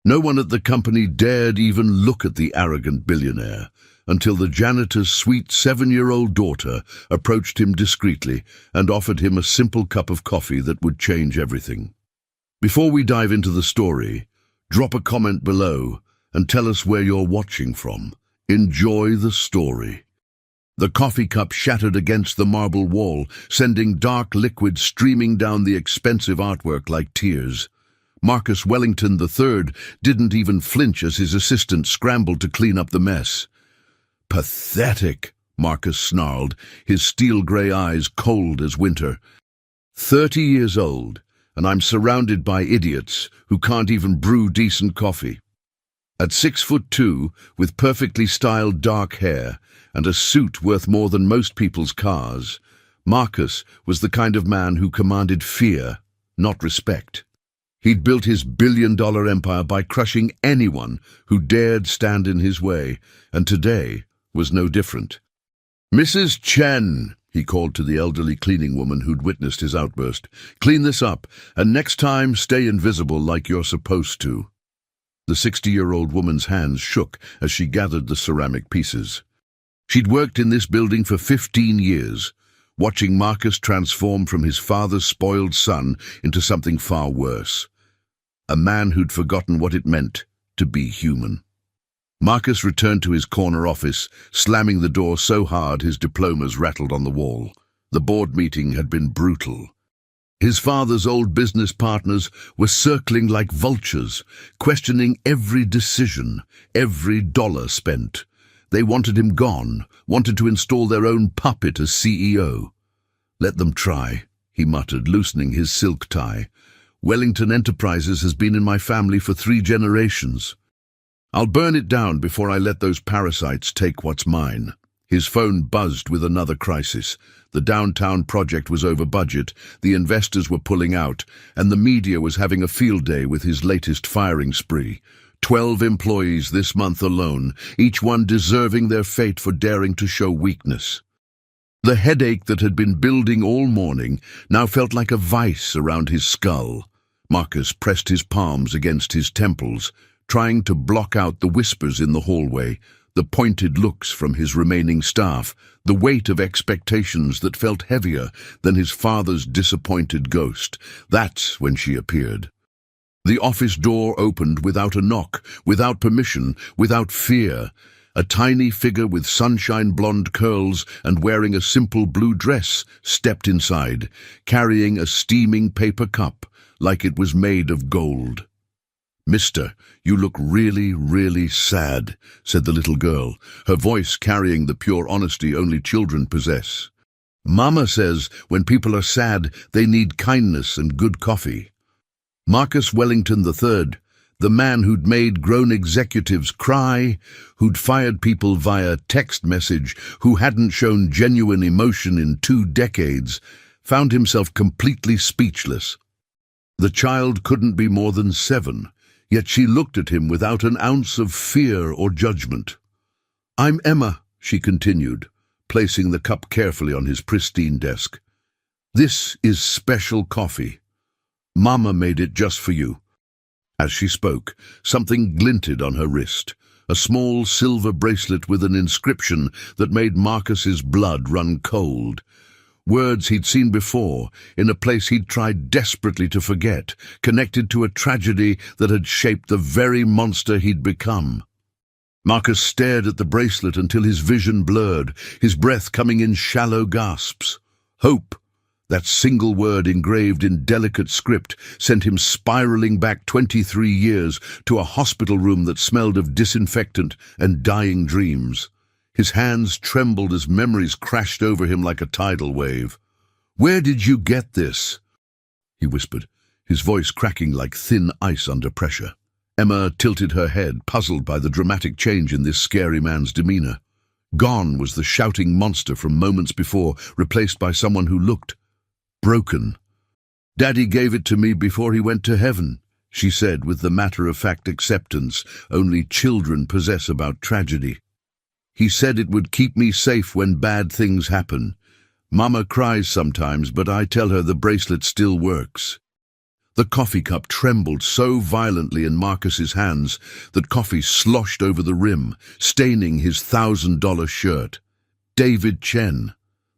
No one at the company dared even look at the arrogant billionaire until the janitor's sweet 7-year-old daughter approached him discreetly and offered him a simple cup of coffee that would change everything. Before we dive into the story, drop a comment below and tell us where you're watching from. Enjoy the story. The coffee cup shattered against the marble wall, sending dark liquid streaming down the expensive artwork like tears. Marcus Wellington III didn't even flinch as his assistant scrambled to clean up the mess. "Pathetic," Marcus snarled, his steel-grey eyes cold as winter. 30 years old, and I'm surrounded by idiots who can't even brew decent coffee. At 6'2", with perfectly styled dark hair and a suit worth more than most people's cars, Marcus was the kind of man who commanded fear, not respect. He'd built his billion-dollar empire by crushing anyone who dared stand in his way, and today was no different. "Mrs. Chen," he called to the elderly cleaning woman who'd witnessed his outburst, "clean this up, and next time stay invisible like you're supposed to." The 60-year-old woman's hands shook as she gathered the ceramic pieces. She'd worked in this building for 15 years, watching Marcus transform from his father's spoiled son into something far worse. A man who'd forgotten what it meant to be human. Marcus returned to his corner office, slamming the door so hard his diplomas rattled on the wall. The board meeting had been brutal. His father's old business partners were circling like vultures, questioning every decision, every dollar spent. They wanted him gone, wanted to install their own puppet as CEO. "Let them try," he muttered, loosening his silk tie. "Wellington Enterprises has been in my family for 3 generations. I'll burn it down before I let those parasites take what's mine." His phone buzzed with another crisis. The downtown project was over budget, the investors were pulling out, and the media was having a field day with his latest firing spree. 12 employees this month alone, each one deserving their fate for daring to show weakness. The headache that had been building all morning now felt like a vice around his skull. Marcus pressed his palms against his temples, trying to block out the whispers in the hallway, the pointed looks from his remaining staff, the weight of expectations that felt heavier than his father's disappointed ghost. That's when she appeared. The office door opened without a knock, without permission, without fear. A tiny figure with sunshine blonde curls and wearing a simple blue dress stepped inside, carrying a steaming paper cup like it was made of gold. "Mister, you look really, really sad," said the little girl, her voice carrying the pure honesty only children possess. "Mama says when people are sad, they need kindness and good coffee." Marcus Wellington III, the man who'd made grown executives cry, who'd fired people via text message, who hadn't shown genuine emotion in 2 decades, found himself completely speechless. The child couldn't be more than 7, yet she looked at him without an ounce of fear or judgment. "I'm Emma," she continued, placing the cup carefully on his pristine desk. "This is special coffee. Mama made it just for you." As she spoke, something glinted on her wrist, a small silver bracelet with an inscription that made Marcus's blood run cold. Words he'd seen before, in a place he'd tried desperately to forget, connected to a tragedy that had shaped the very monster he'd become. Marcus stared at the bracelet until his vision blurred, his breath coming in shallow gasps. Hope, that single word engraved in delicate script, sent him spiraling back 23 years to a hospital room that smelled of disinfectant and dying dreams. His hands trembled as memories crashed over him like a tidal wave. "Where did you get this?" he whispered, his voice cracking like thin ice under pressure. Emma tilted her head, puzzled by the dramatic change in this scary man's demeanor. Gone was the shouting monster from moments before, replaced by someone who looked broken. "Daddy gave it to me before he went to heaven," she said with the matter-of-fact acceptance only children possess about tragedy. "He said it would keep me safe when bad things happen. Mama cries sometimes, but I tell her the bracelet still works." The coffee cup trembled so violently in Marcus's hands that coffee sloshed over the rim, staining his $1,000 shirt. David Chen.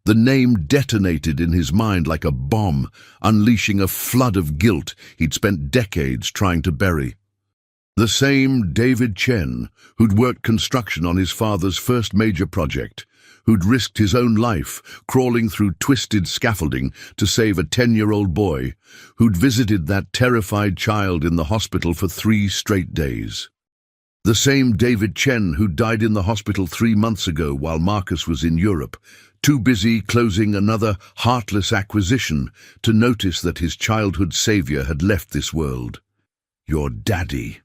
The name detonated in his mind like a bomb, unleashing a flood of guilt he'd spent decades trying to bury. The same David Chen who'd worked construction on his father's first major project, who'd risked his own life crawling through twisted scaffolding to save a 10-year-old boy, who'd visited that terrified child in the hospital for 3 straight days. The same David Chen who died in the hospital 3 months ago while Marcus was in Europe, too busy closing another heartless acquisition to notice that his childhood savior had left this world. Your daddy.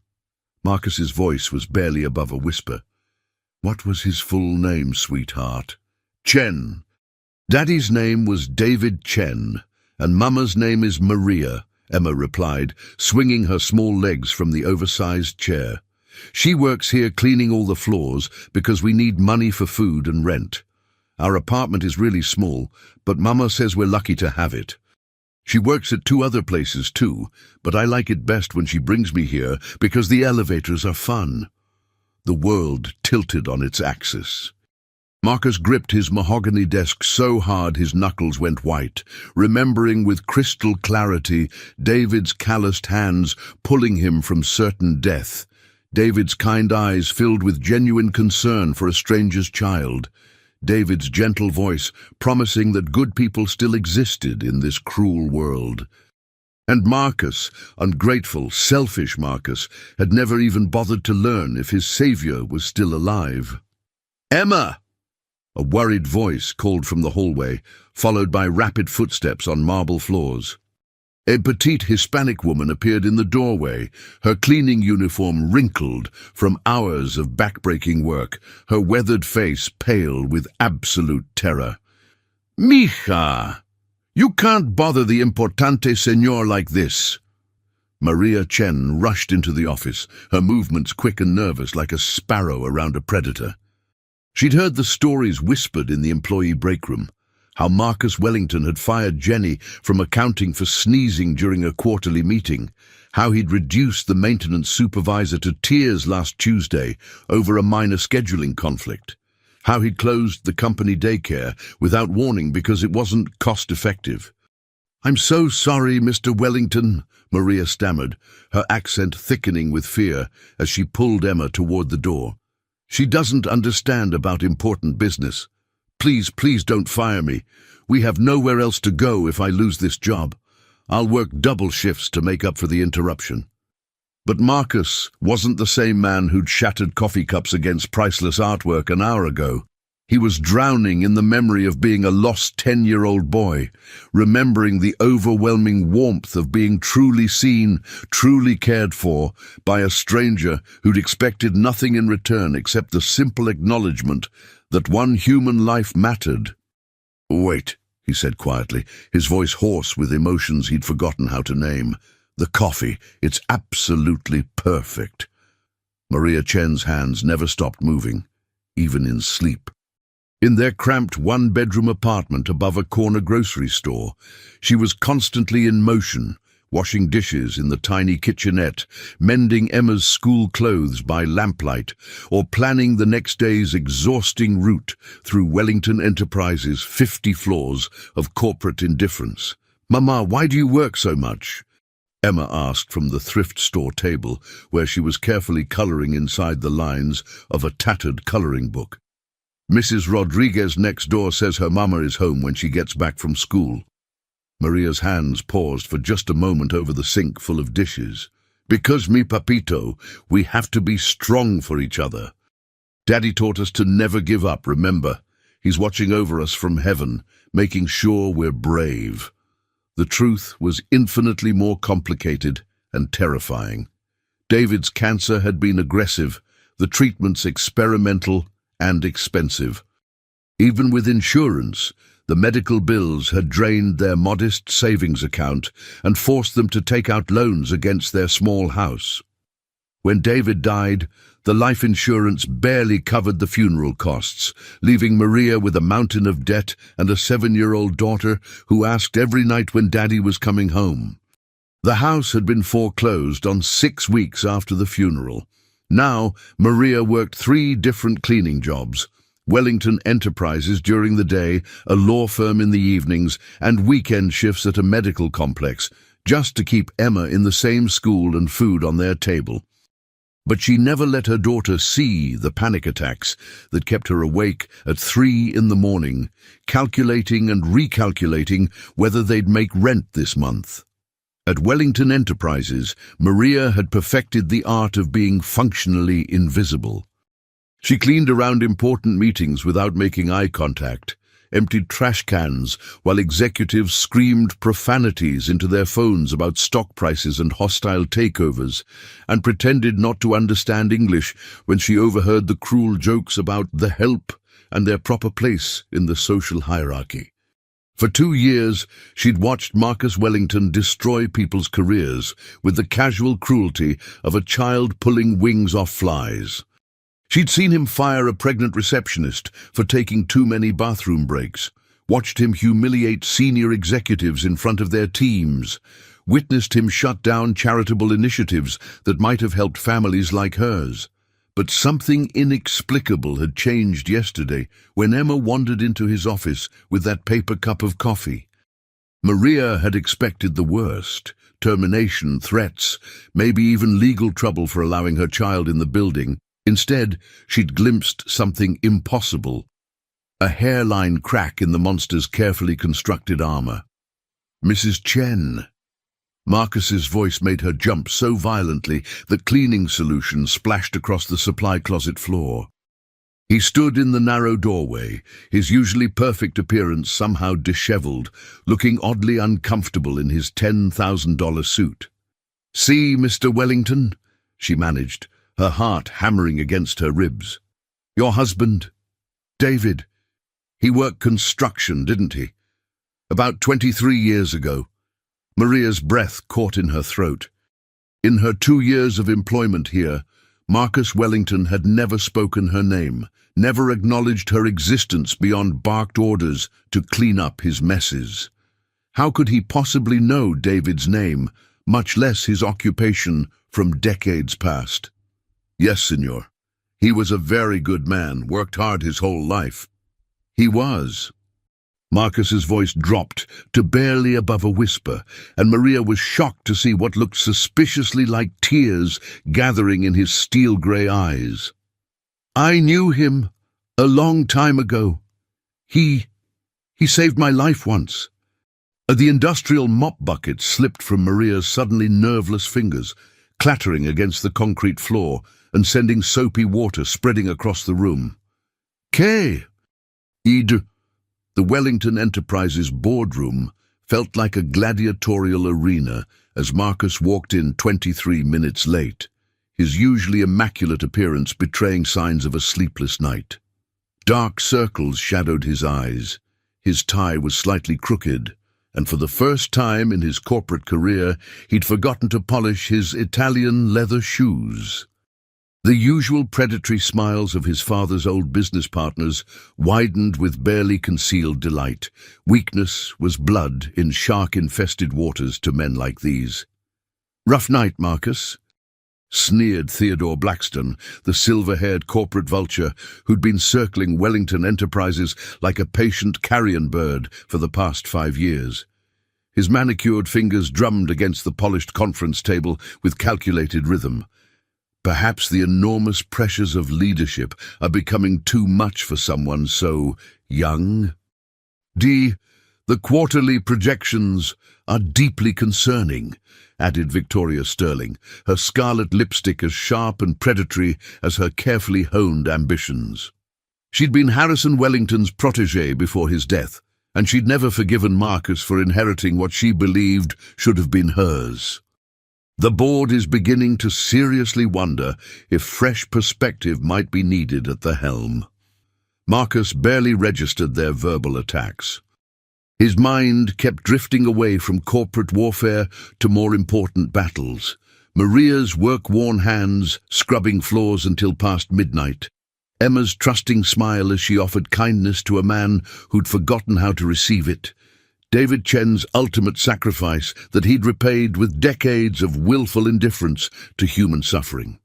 Marcus's voice was barely above a whisper. What was his full name, sweetheart? Chen. Daddy's name was David Chen, and Mama's name is Maria, Emma replied, swinging her small legs from the oversized chair. She works here cleaning all the floors because we need money for food and rent. Our apartment is really small, but Mama says we're lucky to have it. She works at 2 other places too, but I like it best when she brings me here because the elevators are fun. The world tilted on its axis. Marcus gripped his mahogany desk so hard his knuckles went white, remembering with crystal clarity David's calloused hands pulling him from certain death, David's kind eyes filled with genuine concern for a stranger's child, David's gentle voice promising that good people still existed in this cruel world. And Marcus, ungrateful, selfish Marcus, had never even bothered to learn if his savior was still alive. "Emma!" A worried voice called from the hallway, followed by rapid footsteps on marble floors. A petite Hispanic woman appeared in the doorway, her cleaning uniform wrinkled from hours of backbreaking work, her weathered face pale with absolute terror. "Mija! You can't bother the importante señor like this." Maria Chen rushed into the office, her movements quick and nervous like a sparrow around a predator. She'd heard the stories whispered in the employee break room, how Marcus Wellington had fired Jenny from accounting for sneezing during a quarterly meeting, how he'd reduced the maintenance supervisor to tears last Tuesday over a minor scheduling conflict, how he'd closed the company daycare without warning because it wasn't cost-effective. "I'm so sorry, Mr. Wellington," Maria stammered, her accent thickening with fear as she pulled Emma toward the door. "She doesn't understand about important business. Please, please don't fire me. We have nowhere else to go if I lose this job. I'll work double shifts to make up for the interruption." But Marcus wasn't the same man who'd shattered coffee cups against priceless artwork an hour ago. He was drowning in the memory of being a lost 10-year-old boy, remembering the overwhelming warmth of being truly seen, truly cared for, by a stranger who'd expected nothing in return except the simple acknowledgement that one human life mattered. "Wait," he said quietly, his voice hoarse with emotions he'd forgotten how to name. "The coffee, it's absolutely perfect." Maria Chen's hands never stopped moving, even in sleep. In their cramped one-bedroom apartment above a corner grocery store, she was constantly in motion, washing dishes in the tiny kitchenette, mending Emma's school clothes by lamplight, or planning the next day's exhausting route through Wellington Enterprises' 50 floors of corporate indifference. "Mama, why do you work so much?" Emma asked from the thrift store table, where she was carefully coloring inside the lines of a tattered coloring book. "Mrs. Rodriguez next door says her mama is home when she gets back from school." Maria's hands paused for just a moment over the sink full of dishes. "Because, mi papito, we have to be strong for each other. Daddy taught us to never give up, remember? He's watching over us from heaven, making sure we're brave." The truth was infinitely more complicated and terrifying. David's cancer had been aggressive, the treatments experimental and expensive. Even with insurance, the medical bills had drained their modest savings account and forced them to take out loans against their small house. When David died, the life insurance barely covered the funeral costs, leaving Maria with a mountain of debt and a 7-year-old daughter who asked every night when Daddy was coming home. The house had been foreclosed on 6 weeks after the funeral. Now, Maria worked 3 different cleaning jobs: Wellington Enterprises during the day, a law firm in the evenings, and weekend shifts at a medical complex, just to keep Emma in the same school and food on their table. But she never let her daughter see the panic attacks that kept her awake at 3 in the morning, calculating and recalculating whether they'd make rent this month. At Wellington Enterprises, Maria had perfected the art of being functionally invisible. She cleaned around important meetings without making eye contact, emptied trash cans while executives screamed profanities into their phones about stock prices and hostile takeovers, and pretended not to understand English when she overheard the cruel jokes about the help and their proper place in the social hierarchy. For 2 years, she'd watched Marcus Wellington destroy people's careers with the casual cruelty of a child pulling wings off flies. She'd seen him fire a pregnant receptionist for taking too many bathroom breaks, watched him humiliate senior executives in front of their teams, witnessed him shut down charitable initiatives that might have helped families like hers. But something inexplicable had changed yesterday when Emma wandered into his office with that paper cup of coffee. Maria had expected the worst: termination, threats, maybe even legal trouble for allowing her child in the building. Instead, she'd glimpsed something impossible: a hairline crack in the monster's carefully constructed armor. "Mrs. Chen." Marcus's voice made her jump so violently that cleaning solution splashed across the supply closet floor. He stood in the narrow doorway, his usually perfect appearance somehow disheveled, looking oddly uncomfortable in his $10,000 suit. "See, Mr. Wellington," she managed, her heart hammering against her ribs. "Your husband, David, he worked construction, didn't he? About 23 years ago." Maria's breath caught in her throat. In her 2 years of employment here, Marcus Wellington had never spoken her name, never acknowledged her existence beyond barked orders to clean up his messes. How could he possibly know David's name, much less his occupation from decades past? "Yes, senor. He was a very good man, worked hard his whole life." "He was." Marcus's voice dropped to barely above a whisper, and Maria was shocked to see what looked suspiciously like tears gathering in his steel-gray eyes. "I knew him a long time ago. He saved my life once." The industrial mop bucket slipped from Maria's suddenly nerveless fingers, clattering against the concrete floor and sending soapy water spreading across the room. "Kay, id." The Wellington Enterprises boardroom felt like a gladiatorial arena as Marcus walked in 23 minutes late, his usually immaculate appearance betraying signs of a sleepless night. Dark circles shadowed his eyes, his tie was slightly crooked, and for the first time in his corporate career, he'd forgotten to polish his Italian leather shoes. The usual predatory smiles of his father's old business partners widened with barely concealed delight. Weakness was blood in shark-infested waters to men like these. "Rough night, Marcus," sneered Theodore Blackstone, the silver-haired corporate vulture who'd been circling Wellington Enterprises like a patient carrion bird for the past 5 years. His manicured fingers drummed against the polished conference table with calculated rhythm. Perhaps the enormous pressures of leadership are becoming too much for someone so young. "The quarterly projections are deeply concerning," added Victoria Sterling, her scarlet lipstick as sharp and predatory as her carefully honed ambitions. She'd been Harrison Wellington's protégé before his death, and she'd never forgiven Marcus for inheriting what she believed should have been hers. The board is beginning to seriously wonder if fresh perspective might be needed at the helm. Marcus barely registered their verbal attacks. His mind kept drifting away from corporate warfare to more important battles. Maria's work-worn hands scrubbing floors until past midnight. Emma's trusting smile as she offered kindness to a man who'd forgotten how to receive it. David Chen's ultimate sacrifice that he'd repaid with decades of willful indifference to human suffering.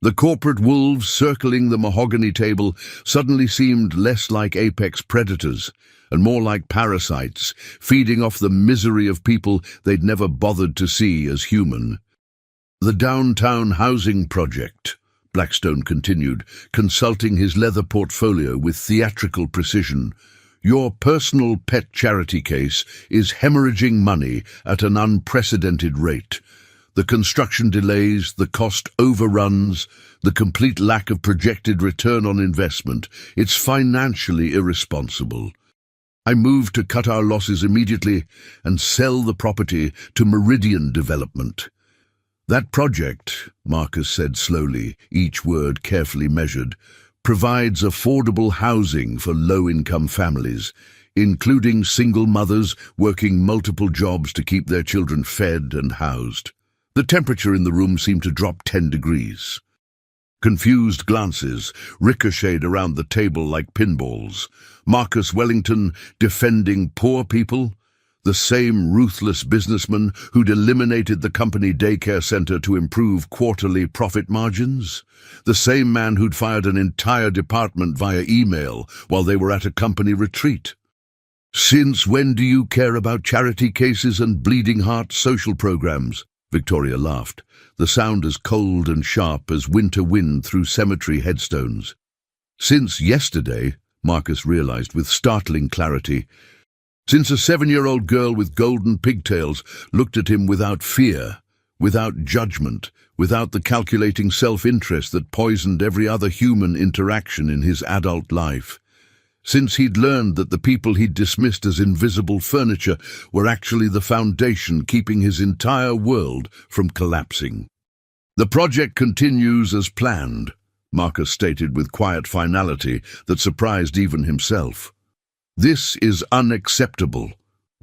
The corporate wolves circling the mahogany table suddenly seemed less like apex predators and more like parasites, feeding off the misery of people they'd never bothered to see as human. The downtown housing project, Blackstone continued, consulting his leather portfolio with theatrical precision. Your personal pet charity case is hemorrhaging money at an unprecedented rate. The construction delays, the cost overruns, the complete lack of projected return on investment. It's financially irresponsible. I moved to cut our losses immediately and sell the property to Meridian Development. That project, Marcus said slowly, each word carefully measured, provides affordable housing for low-income families, including single mothers working multiple jobs to keep their children fed and housed. The temperature in the room seemed to drop 10 degrees. Confused glances ricocheted around the table like pinballs. Marcus Wellington defending poor people, the same ruthless businessman who'd eliminated the company daycare center to improve quarterly profit margins, the same man who'd fired an entire department via email while they were at a company retreat. Since when do you care about charity cases and bleeding heart social programs? Victoria laughed, the sound as cold and sharp as winter wind through cemetery headstones. Since yesterday, Marcus realized with startling clarity, since a 7-year-old girl with golden pigtails looked at him without fear, without judgment, without the calculating self-interest that poisoned every other human interaction in his adult life. Since he'd learned that the people he'd dismissed as invisible furniture were actually the foundation keeping his entire world from collapsing. The project continues as planned, Marcus stated with quiet finality that surprised even himself. This is unacceptable,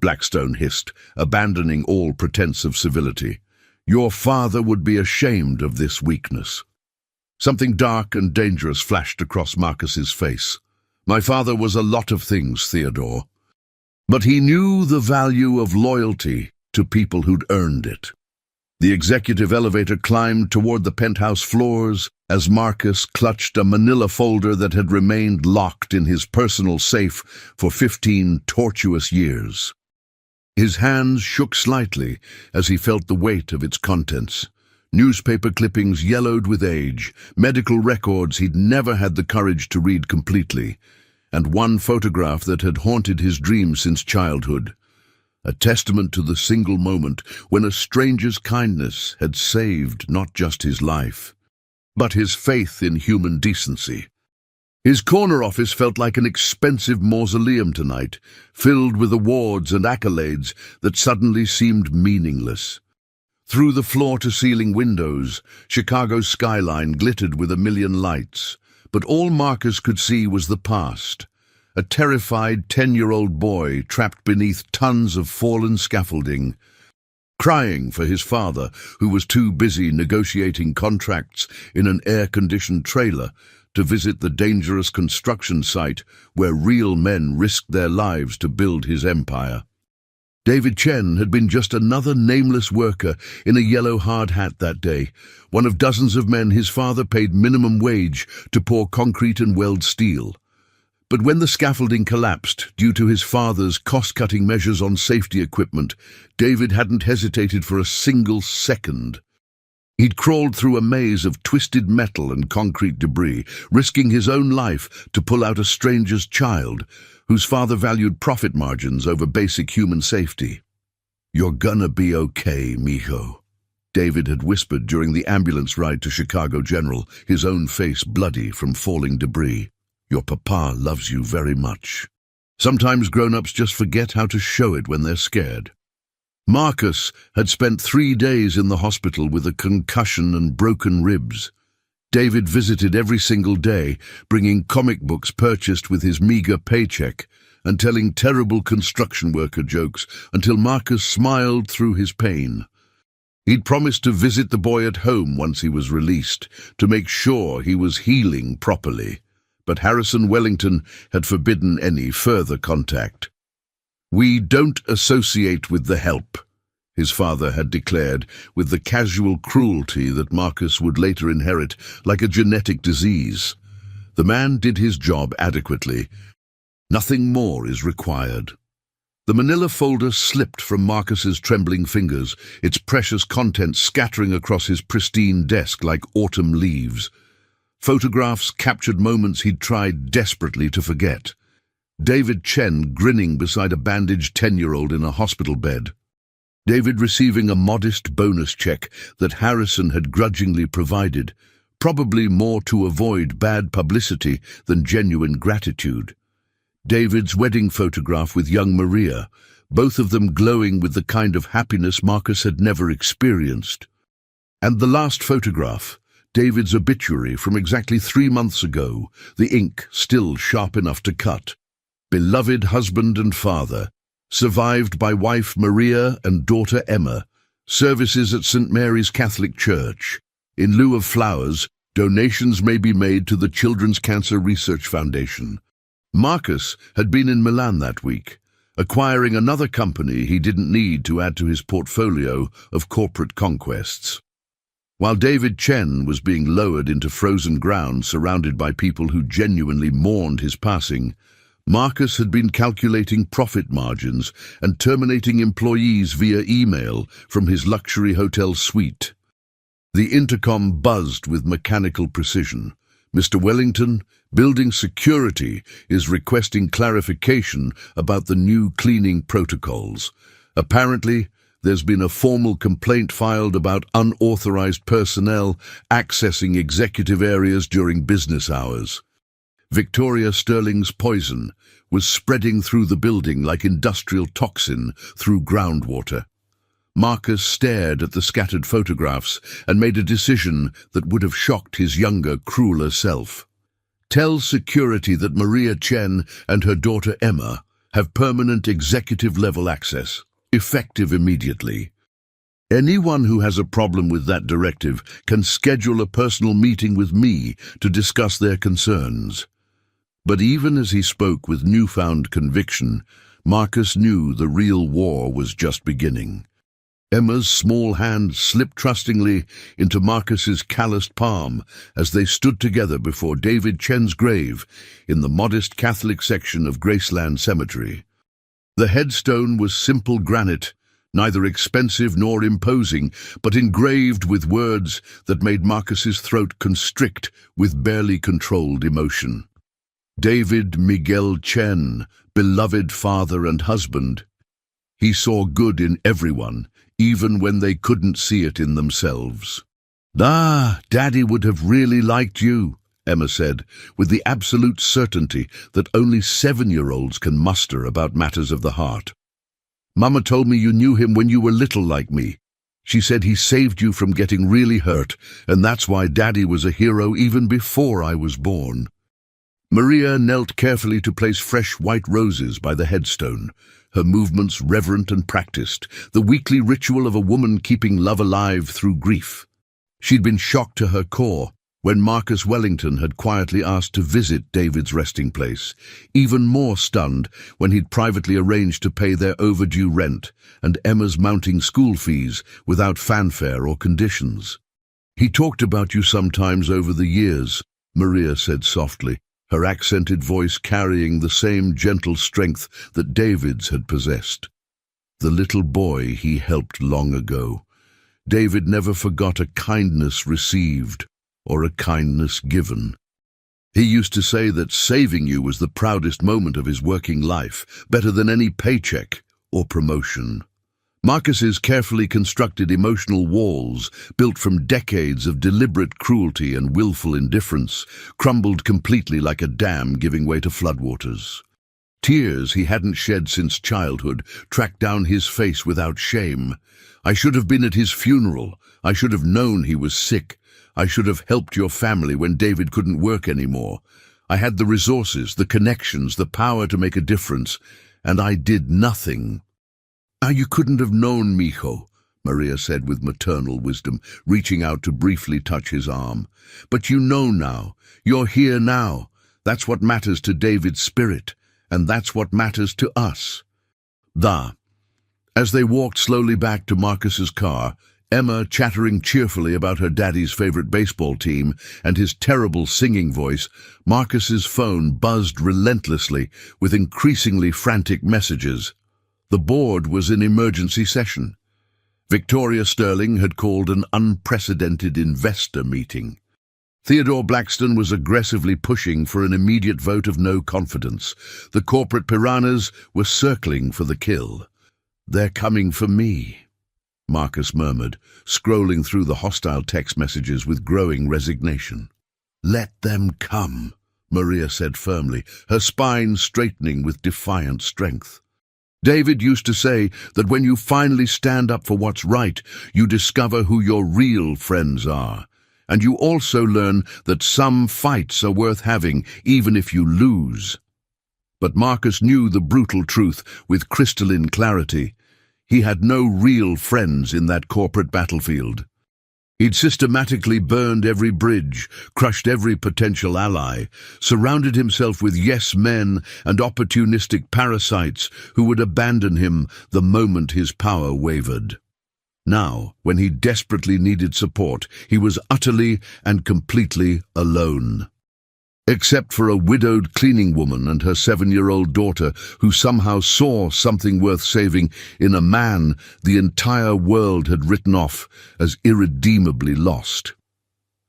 Blackstone hissed, abandoning all pretense of civility. Your father would be ashamed of this weakness. Something dark and dangerous flashed across Marcus's face. My father was a lot of things, Theodore. But he knew the value of loyalty to people who'd earned it. The executive elevator climbed toward the penthouse floors as Marcus clutched a manila folder that had remained locked in his personal safe for 15 tortuous years. His hands shook slightly as he felt the weight of its contents. Newspaper clippings yellowed with age, medical records he'd never had the courage to read completely, and one photograph that had haunted his dreams since childhood. A testament to the single moment when a stranger's kindness had saved not just his life, but his faith in human decency. His corner office felt like an expensive mausoleum tonight, filled with awards and accolades that suddenly seemed meaningless. Through the floor-to-ceiling windows, Chicago's skyline glittered with a million lights, but all Marcus could see was the past. A terrified 10-year-old boy trapped beneath tons of fallen scaffolding, crying for his father, who was too busy negotiating contracts in an air-conditioned trailer to visit the dangerous construction site where real men risked their lives to build his empire. David Chen had been just another nameless worker in a yellow hard hat that day, one of dozens of men his father paid minimum wage to pour concrete and weld steel. But when the scaffolding collapsed due to his father's cost-cutting measures on safety equipment, David hadn't hesitated for a single second. He'd crawled through a maze of twisted metal and concrete debris, risking his own life to pull out a stranger's child, whose father valued profit margins over basic human safety. "You're gonna be okay, mijo," David had whispered during the ambulance ride to Chicago General, his own face bloody from falling debris. "Your papa loves you very much." Sometimes grown-ups just forget how to show it when they're scared. Marcus had spent 3 days in the hospital with a concussion and broken ribs. David visited every single day, bringing comic books purchased with his meager paycheck and telling terrible construction worker jokes until Marcus smiled through his pain. He'd promised to visit the boy at home once he was released, to make sure he was healing properly, but Harrison Wellington had forbidden any further contact. "We don't associate with the help," his father had declared, with the casual cruelty that Marcus would later inherit like a genetic disease. The man did his job adequately. Nothing more is required. The manila folder slipped from Marcus's trembling fingers, its precious contents scattering across his pristine desk like autumn leaves. Photographs captured moments he'd tried desperately to forget. David Chen grinning beside a bandaged 10-year-old in a hospital bed. David receiving a modest bonus check that Harrison had grudgingly provided, probably more to avoid bad publicity than genuine gratitude. David's wedding photograph with young Maria, both of them glowing with the kind of happiness Marcus had never experienced. And the last photograph, David's obituary from exactly 3 months ago, the ink still sharp enough to cut. Beloved husband and father, survived by wife Maria and daughter Emma, services at St. Mary's Catholic Church. In lieu of flowers, donations may be made to the Children's Cancer Research Foundation. Marcus had been in Milan that week, acquiring another company he didn't need to add to his portfolio of corporate conquests. While David Chen was being lowered into frozen ground surrounded by people who genuinely mourned his passing, Marcus had been calculating profit margins and terminating employees via email from his luxury hotel suite. The intercom buzzed with mechanical precision. "Mr. Wellington, building security is requesting clarification about the new cleaning protocols. Apparently, there's been a formal complaint filed about unauthorized personnel accessing executive areas during business hours." Victoria Sterling's poison was spreading through the building like industrial toxin through groundwater. Marcus stared at the scattered photographs and made a decision that would have shocked his younger, crueler self. "Tell security that Maria Chen and her daughter Emma have permanent executive-level access, effective immediately. Anyone who has a problem with that directive can schedule a personal meeting with me to discuss their concerns." But even as he spoke with newfound conviction, Marcus knew the real war was just beginning. Emma's small hand slipped trustingly into Marcus's calloused palm as they stood together before David Chen's grave in the modest Catholic section of Graceland Cemetery. The headstone was simple granite, neither expensive nor imposing, but engraved with words that made Marcus's throat constrict with barely controlled emotion. David Miguel Chen, beloved father and husband. He saw good in everyone, even when they couldn't see it in themselves. "Ah, Daddy would have really liked you," Emma said, with the absolute certainty that only 7-year-olds can muster about matters of the heart. "Mama told me you knew him when you were little like me. She said he saved you from getting really hurt, and that's why Daddy was a hero even before I was born." Maria knelt carefully to place fresh white roses by the headstone, her movements reverent and practiced, the weekly ritual of a woman keeping love alive through grief. She'd been shocked to her core when Marcus Wellington had quietly asked to visit David's resting place, even more stunned when he'd privately arranged to pay their overdue rent and Emma's mounting school fees without fanfare or conditions. "He talked about you sometimes over the years," Maria said softly, her accented voice carrying the same gentle strength that David's had possessed. The little boy he helped long ago. David never forgot a kindness received or a kindness given. He used to say that saving you was the proudest moment of his working life, better than any paycheck or promotion. Marcus's carefully constructed emotional walls, built from decades of deliberate cruelty and willful indifference, crumbled completely like a dam giving way to floodwaters. Tears he hadn't shed since childhood tracked down his face without shame. "I should have been at his funeral. I should have known he was sick. I should have helped your family when David couldn't work anymore. I had the resources, the connections, the power to make a difference, and I did nothing." "Ah, you couldn't have known, mijo," Maria said with maternal wisdom, reaching out to briefly touch his arm. "But you know now. You're here now. That's what matters to David's spirit, and that's what matters to us." As they walked slowly back to Marcus's car, Emma chattering cheerfully about her daddy's favorite baseball team and his terrible singing voice, Marcus's phone buzzed relentlessly with increasingly frantic messages. The board was in emergency session. Victoria Sterling had called an unprecedented investor meeting. Theodore Blackstone was aggressively pushing for an immediate vote of no confidence. The corporate piranhas were circling for the kill. "They're coming for me," Marcus murmured, scrolling through the hostile text messages with growing resignation. "Let them come," Maria said firmly, her spine straightening with defiant strength. David used to say that when you finally stand up for what's right, you discover who your real friends are. And you also learn that some fights are worth having, even if you lose. But Marcus knew the brutal truth with crystalline clarity. He had no real friends in that corporate battlefield. He'd systematically burned every bridge, crushed every potential ally, surrounded himself with yes-men and opportunistic parasites who would abandon him the moment his power wavered. Now, when he desperately needed support, he was utterly and completely alone. Except for a widowed cleaning woman and her 7-year-old daughter who somehow saw something worth saving in a man the entire world had written off as irredeemably lost.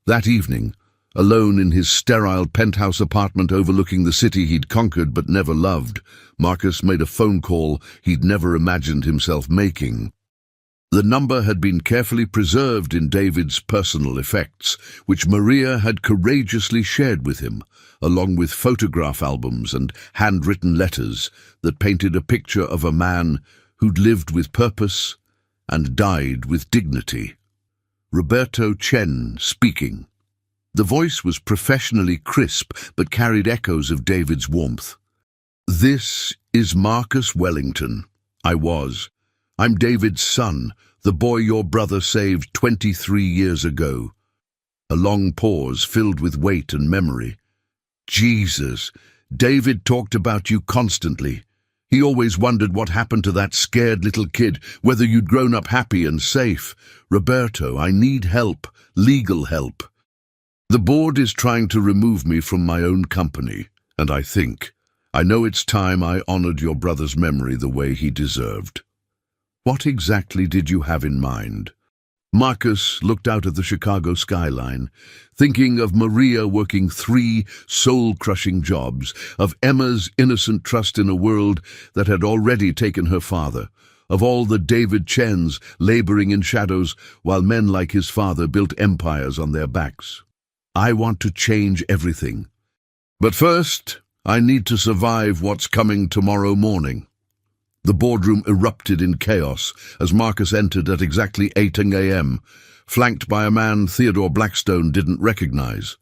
That evening, alone in his sterile penthouse apartment overlooking the city he'd conquered but never loved, Marcus made a phone call he'd never imagined himself making. The number had been carefully preserved in David's personal effects, which Maria had courageously shared with him, along with photograph albums and handwritten letters that painted a picture of a man who'd lived with purpose and died with dignity. Roberto Chen speaking. The voice was professionally crisp but carried echoes of David's warmth. "This is Marcus Wellington. I'm David's son, the boy your brother saved 23 years ago." A long pause filled with weight and memory. "Jesus, David talked about you constantly. He always wondered what happened to that scared little kid, whether you'd grown up happy and safe. Roberto, I need help, legal help. The board is trying to remove me from my own company, and I know it's time I honored your brother's memory the way he deserved." "What exactly did you have in mind?" Marcus looked out at the Chicago skyline, thinking of Maria working 3 soul-crushing jobs, of Emma's innocent trust in a world that had already taken her father, of all the David Chens laboring in shadows while men like his father built empires on their backs. "I want to change everything. But first, I need to survive what's coming tomorrow morning." The boardroom erupted in chaos as Marcus entered at exactly 8 a.m., flanked by a man Theodore Blackstone didn't recognize,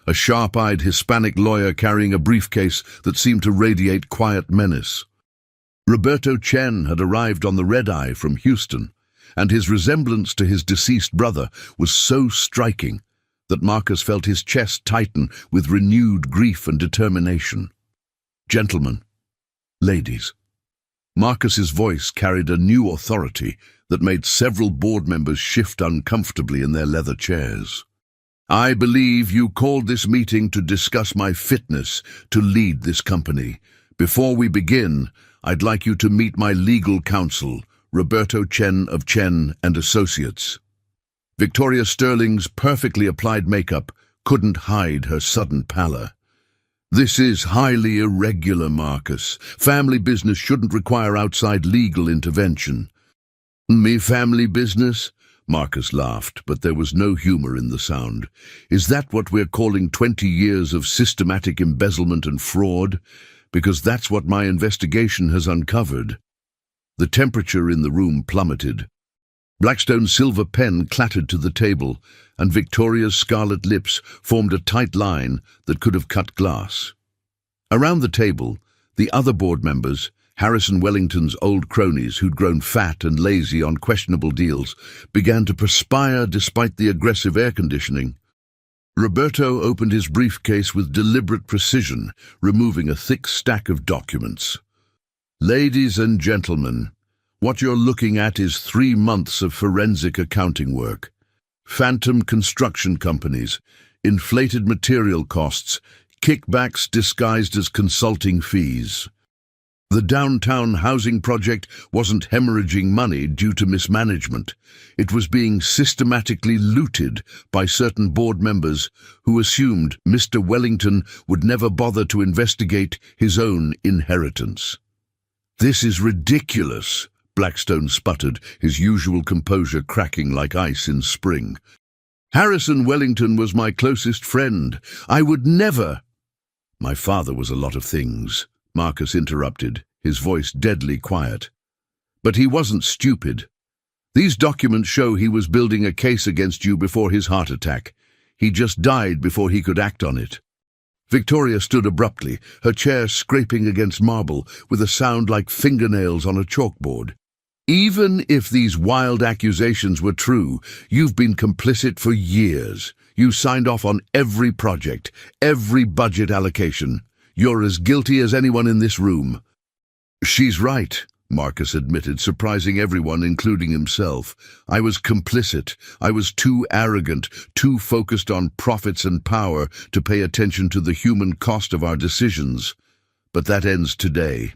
a sharp-eyed Hispanic lawyer carrying a briefcase that seemed to radiate quiet menace. Roberto Chen had arrived on the red-eye from Houston, and his resemblance to his deceased brother was so striking that Marcus felt his chest tighten with renewed grief and determination. "Gentlemen, ladies." Marcus's voice carried a new authority that made several board members shift uncomfortably in their leather chairs. "I believe you called this meeting to discuss my fitness to lead this company. Before we begin, I'd like you to meet my legal counsel, Roberto Chen of Chen and Associates." Victoria Sterling's perfectly applied makeup couldn't hide her sudden pallor. "This is highly irregular, Marcus. Family business shouldn't require outside legal intervention." "Me family business?" Marcus laughed, but there was no humor in the sound. "Is that what we're calling 20 years of systematic embezzlement and fraud? Because that's what my investigation has uncovered." The temperature in the room plummeted. Blackstone's silver pen clattered to the table, and Victoria's scarlet lips formed a tight line that could have cut glass. Around the table, the other board members, Harrison Wellington's old cronies who'd grown fat and lazy on questionable deals, began to perspire despite the aggressive air conditioning. Roberto opened his briefcase with deliberate precision, removing a thick stack of documents. Ladies and gentlemen, what you're looking at is 3 months of forensic accounting work. Phantom construction companies, inflated material costs, kickbacks disguised as consulting fees. The downtown housing project wasn't hemorrhaging money due to mismanagement. It was being systematically looted by certain board members who assumed Mr. Wellington would never bother to investigate his own inheritance. "This is ridiculous," Blackstone sputtered, his usual composure cracking like ice in spring. "Harrison Wellington was my closest friend. I would never—" "My father was a lot of things," Marcus interrupted, his voice deadly quiet. "But he wasn't stupid. These documents show he was building a case against you before his heart attack. He just died before he could act on it." Victoria stood abruptly, her chair scraping against marble with a sound like fingernails on a chalkboard. "Even if these wild accusations were true, you've been complicit for years. You signed off on every project, every budget allocation. You're as guilty as anyone in this room." "She's right," Marcus admitted, surprising everyone, including himself. "I was complicit. I was too arrogant, too focused on profits and power to pay attention to the human cost of our decisions. But that ends today."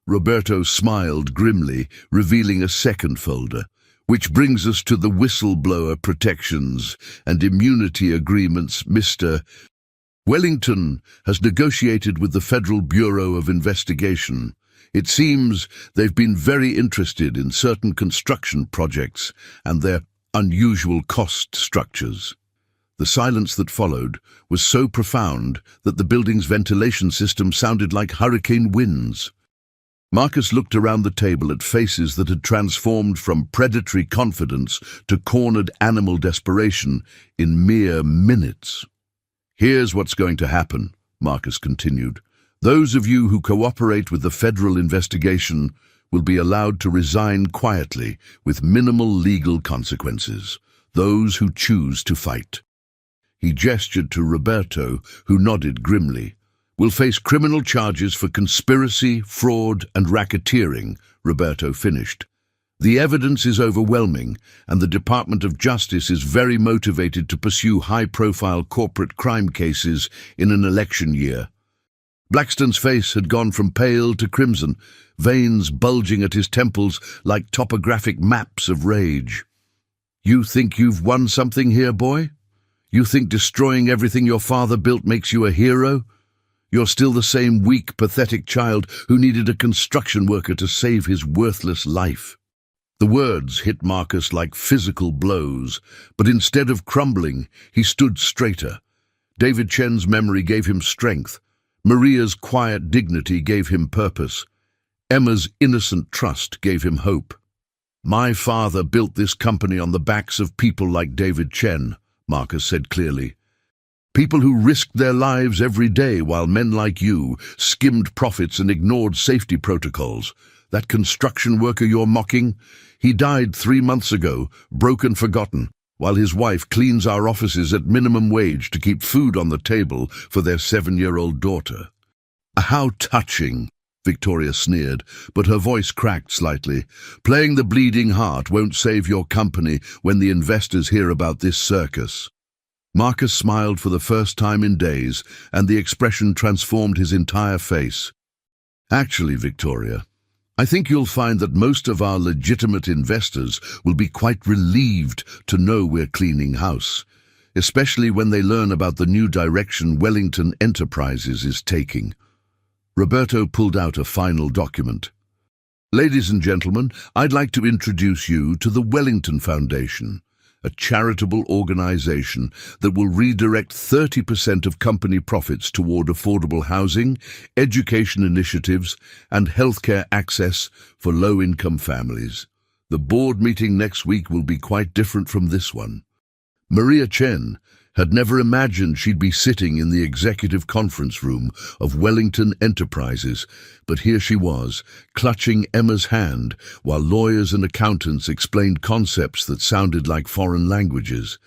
Roberto smiled grimly, revealing a second folder. "Which brings us to the whistleblower protections and immunity agreements. Mr. Wellington has negotiated with the Federal Bureau of Investigation. It seems they've been very interested in certain construction projects and their unusual cost structures." The silence that followed was so profound that the building's ventilation system sounded like hurricane winds. Marcus looked around the table at faces that had transformed from predatory confidence to cornered animal desperation in mere minutes. "Here's what's going to happen," Marcus continued. "Those of you who cooperate with the federal investigation will be allowed to resign quietly with minimal legal consequences. Those who choose to fight." He gestured to Roberto, who nodded grimly. "Will face criminal charges for conspiracy, fraud, and racketeering," Roberto finished. "The evidence is overwhelming, and the Department of Justice is very motivated to pursue high-profile corporate crime cases in an election year." Blackstone's face had gone from pale to crimson, veins bulging at his temples like topographic maps of rage. "You think you've won something here, boy? You think destroying everything your father built makes you a hero? You're still the same weak, pathetic child who needed a construction worker to save his worthless life." The words hit Marcus like physical blows, but instead of crumbling, he stood straighter. David Chen's memory gave him strength. Maria's quiet dignity gave him purpose. Emma's innocent trust gave him hope. "My father built this company on the backs of people like David Chen," Marcus said clearly. "People who risked their lives every day while men like you skimmed profits and ignored safety protocols. That construction worker you're mocking, he died 3 months ago, broken, forgotten, while his wife cleans our offices at minimum wage to keep food on the table for their 7-year-old daughter." "How touching," Victoria sneered, but her voice cracked slightly. "Playing the bleeding heart won't save your company when the investors hear about this circus." Marcus smiled for the first time in days, and the expression transformed his entire face. "Actually, Victoria, I think you'll find that most of our legitimate investors will be quite relieved to know we're cleaning house, especially when they learn about the new direction Wellington Enterprises is taking." Roberto pulled out a final document. "Ladies and gentlemen, I'd like to introduce you to the Wellington Foundation, a charitable organization that will redirect 30% of company profits toward affordable housing, education initiatives, and healthcare access for low-income families. The board meeting next week will be quite different from this one." Maria Chen had never imagined she'd be sitting in the executive conference room of Wellington Enterprises, but here she was, clutching Emma's hand while lawyers and accountants explained concepts that sounded like foreign languages.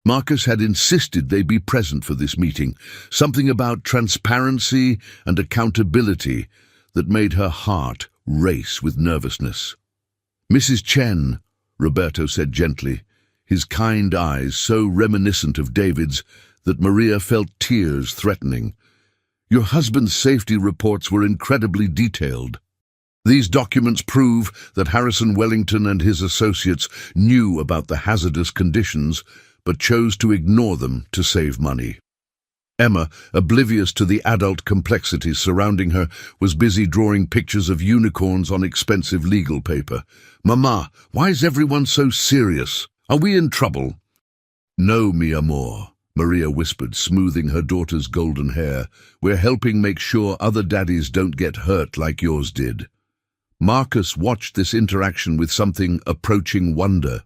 Marcus had insisted they be present for this meeting, something about transparency and accountability that made her heart race with nervousness. "Mrs. Chen," Roberto said gently, his kind eyes so reminiscent of David's that Maria felt tears threatening. "Your husband's safety reports were incredibly detailed. These documents prove that Harrison Wellington and his associates knew about the hazardous conditions, but chose to ignore them to save money." Emma, oblivious to the adult complexities surrounding her, was busy drawing pictures of unicorns on expensive legal paper. "Mama, why is everyone so serious? Are we in trouble?" "No, mi amor," Maria whispered, smoothing her daughter's golden hair. "We're helping make sure other daddies don't get hurt like yours did." Marcus watched this interaction with something approaching wonder.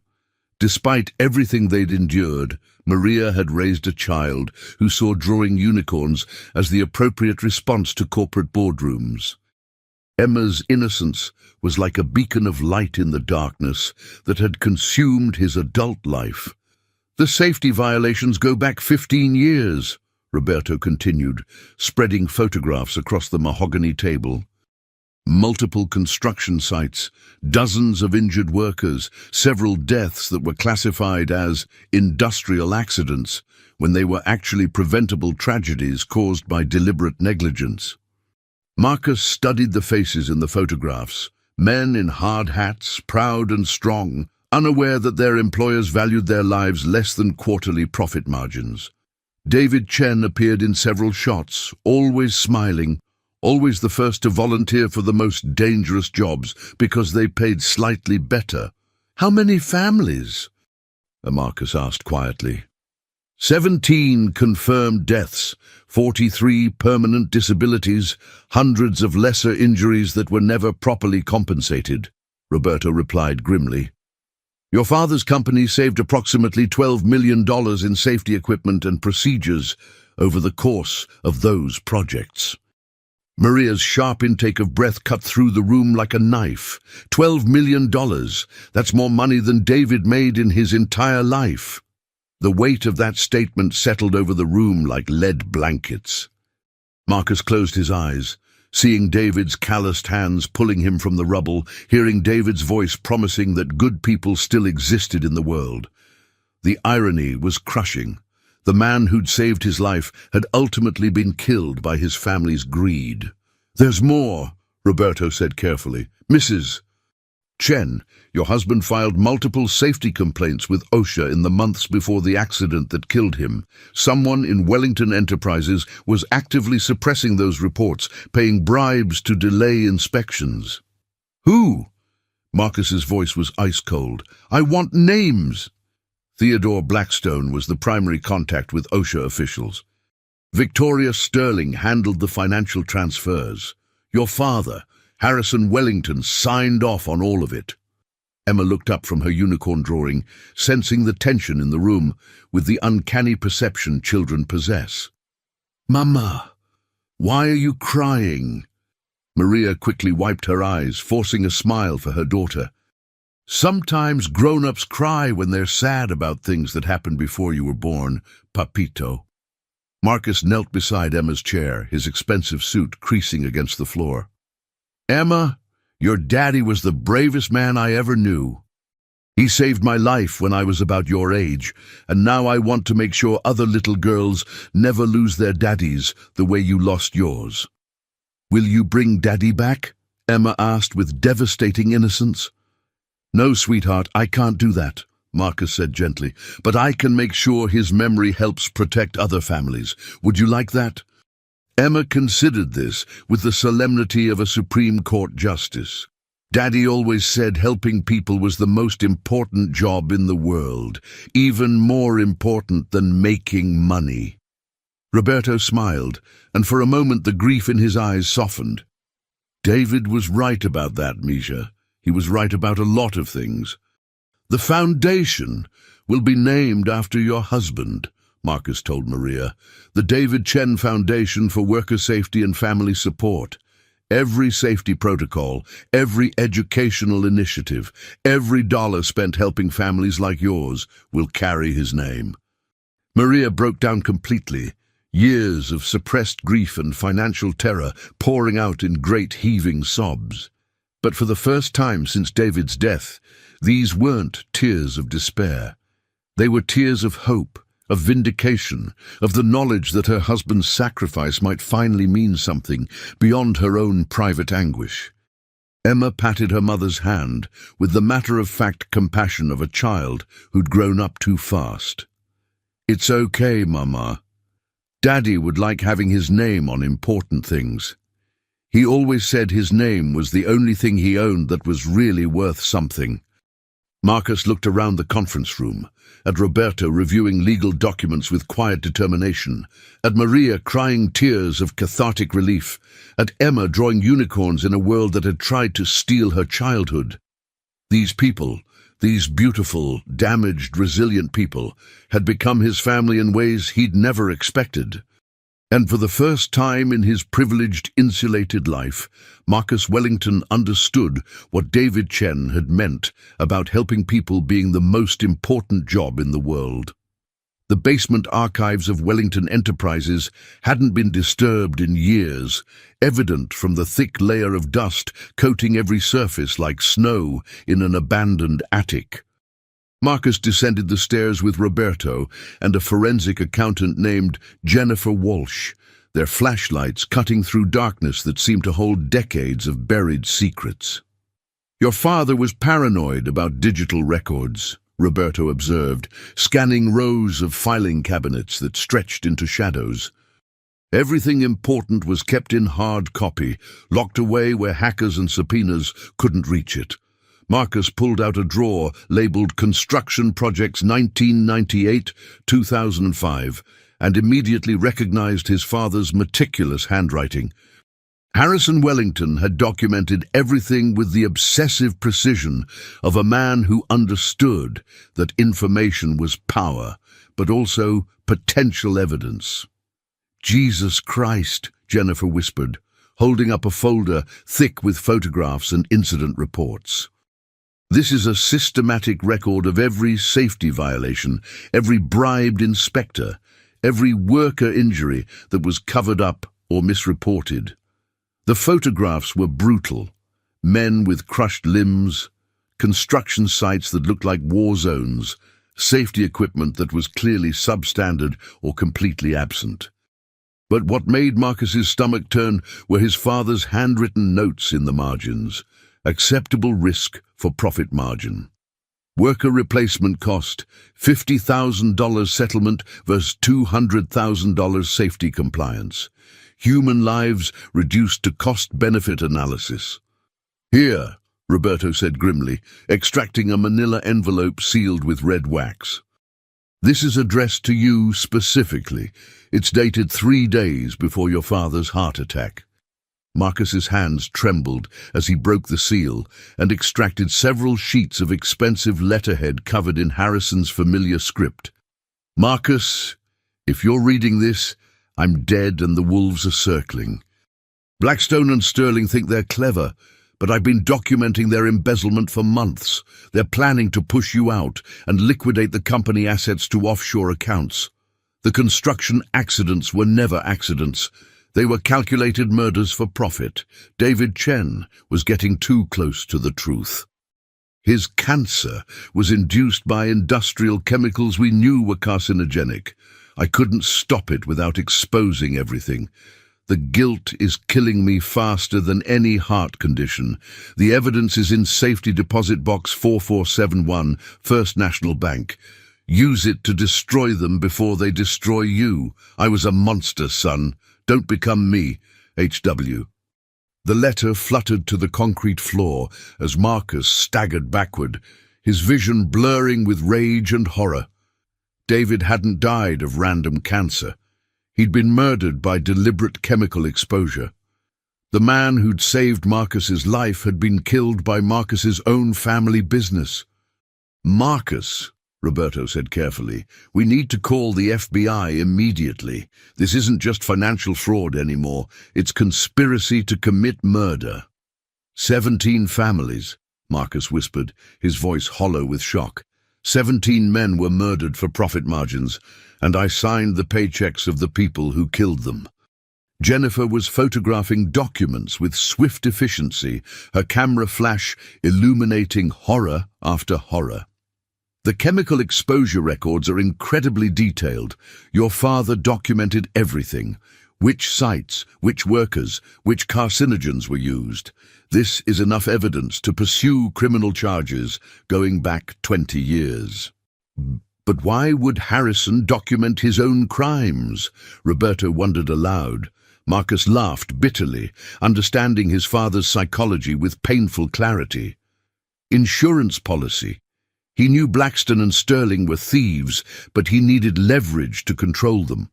Despite everything they'd endured, Maria had raised a child who saw drawing unicorns as the appropriate response to corporate boardrooms. Emma's innocence was like a beacon of light in the darkness that had consumed his adult life. "The safety violations go back 15 years, Roberto continued, spreading photographs across the mahogany table. Multiple construction sites, dozens of injured workers, several deaths that were classified as industrial accidents when they were actually preventable tragedies caused by deliberate negligence. Marcus studied the faces in the photographs, men in hard hats, proud and strong, unaware that their employers valued their lives less than quarterly profit margins. David Chen appeared in several shots, always smiling, always the first to volunteer for the most dangerous jobs because they paid slightly better. "How many families?" Marcus asked quietly. 17 confirmed deaths, 43 permanent disabilities, hundreds of lesser injuries that were never properly compensated, Roberto replied grimly. "Your father's company saved approximately $12 million in safety equipment and procedures over the course of those projects." Maria's sharp intake of breath cut through the room like a knife. $12 million. That's more money than David made in his entire life. The weight of that statement settled over the room like lead blankets. Marcus closed his eyes, seeing David's calloused hands pulling him from the rubble, hearing David's voice promising that good people still existed in the world. The irony was crushing. The man who'd saved his life had ultimately been killed by his family's greed. "There's more," Roberto said carefully. "Mrs. Chen, your husband filed multiple safety complaints with OSHA in the months before the accident that killed him. Someone in Wellington Enterprises was actively suppressing those reports, paying bribes to delay inspections." "Who?" Marcus's voice was ice cold. "I want names." Theodore Blackstone was the primary contact with OSHA officials. Victoria Sterling handled the financial transfers. Your father, Harrison Wellington, signed off on all of it. Emma looked up from her unicorn drawing, sensing the tension in the room with the uncanny perception children possess. "Mama, why are you crying?" Maria quickly wiped her eyes, forcing a smile for her daughter. "Sometimes grown-ups cry when they're sad about things that happened before you were born, papito." Marcus knelt beside Emma's chair, his expensive suit creasing against the floor. "Emma, your daddy was the bravest man I ever knew. He saved my life when I was about your age, and now I want to make sure other little girls never lose their daddies the way you lost yours." "Will you bring Daddy back?" Emma asked with devastating innocence. "No, sweetheart, I can't do that," Marcus said gently, "but I can make sure his memory helps protect other families. Would you like that?" Emma considered this with the solemnity of a Supreme Court justice. Daddy always said helping people was the most important job in the world, even more important than making money. Roberto smiled, and for a moment the grief in his eyes softened. "David was right about that, Misha. He was right about a lot of things. The foundation will be named after your husband," Marcus told Maria. "The David Chen Foundation for Worker Safety and Family Support. Every safety protocol, every educational initiative, every dollar spent helping families like yours will carry his name." Maria broke down completely, years of suppressed grief and financial terror pouring out in great heaving sobs. But for the first time since David's death, these weren't tears of despair. They were tears of hope, of vindication, of the knowledge that her husband's sacrifice might finally mean something beyond her own private anguish. Emma patted her mother's hand with the matter-of-fact compassion of a child who'd grown up too fast. "It's okay, Mama. Daddy would like having his name on important things. He always said his name was the only thing he owned that was really worth something." Marcus looked around the conference room, at Roberto reviewing legal documents with quiet determination, at Maria crying tears of cathartic relief, at Emma drawing unicorns in a world that had tried to steal her childhood. These people, these beautiful, damaged, resilient people, had become his family in ways he'd never expected. And for the first time in his privileged, insulated life, Marcus Wellington understood what David Chen had meant about helping people being the most important job in the world. The basement archives of Wellington Enterprises hadn't been disturbed in years, evident from the thick layer of dust coating every surface like snow in an abandoned attic. Marcus descended the stairs with Roberto and a forensic accountant named Jennifer Walsh, their flashlights cutting through darkness that seemed to hold decades of buried secrets. "Your father was paranoid about digital records," Roberto observed, scanning rows of filing cabinets that stretched into shadows. "Everything important was kept in hard copy, locked away where hackers and subpoenas couldn't reach it." Marcus pulled out a drawer labeled Construction Projects 1998-2005 and immediately recognized his father's meticulous handwriting. Harrison Wellington had documented everything with the obsessive precision of a man who understood that information was power, but also potential evidence. "Jesus Christ," Jennifer whispered, holding up a folder thick with photographs and incident reports. "This is a systematic record of every safety violation, every bribed inspector, every worker injury that was covered up or misreported." The photographs were brutal. Men with crushed limbs, construction sites that looked like war zones, safety equipment that was clearly substandard or completely absent. But what made Marcus's stomach turn were his father's handwritten notes in the margins. Acceptable risk for profit margin. Worker replacement cost, $50,000 settlement versus $200,000 safety compliance. Human lives reduced to cost-benefit analysis. "Here," Roberto said grimly, extracting a manila envelope sealed with red wax. "This is addressed to you specifically. It's dated 3 days before your father's heart attack." Marcus's hands trembled as he broke the seal and extracted several sheets of expensive letterhead covered in Harrison's familiar script. "Marcus, if you're reading this, I'm dead and the wolves are circling. Blackstone and Sterling think they're clever, but I've been documenting their embezzlement for months. They're planning to push you out and liquidate the company assets to offshore accounts. The construction accidents were never accidents. They were calculated murders for profit. David Chen was getting too close to the truth. His cancer was induced by industrial chemicals we knew were carcinogenic. I couldn't stop it without exposing everything. The guilt is killing me faster than any heart condition. The evidence is in Safety Deposit Box 4471, First National Bank. Use it to destroy them before they destroy you. I was a monster, son. Don't become me, H.W. The letter fluttered to the concrete floor as Marcus staggered backward, his vision blurring with rage and horror. David hadn't died of random cancer. He'd been murdered by deliberate chemical exposure. The man who'd saved Marcus's life had been killed by Marcus's own family business. "Marcus," Roberto said carefully, "we need to call the FBI immediately. This isn't just financial fraud anymore. It's conspiracy to commit murder." 17 families, Marcus whispered, his voice hollow with shock. 17 men were murdered for profit margins, and I signed the paychecks of the people who killed them. Jennifer was photographing documents with swift efficiency, her camera flash illuminating horror after horror. The chemical exposure records are incredibly detailed. Your father documented everything. Which sites, which workers, which carcinogens were used. This is enough evidence to pursue criminal charges going back 20 years. But why would Harrison document his own crimes? Roberto wondered aloud. Marcus laughed bitterly, understanding his father's psychology with painful clarity. Insurance policy. He knew Blackstone and Sterling were thieves, but he needed leverage to control them.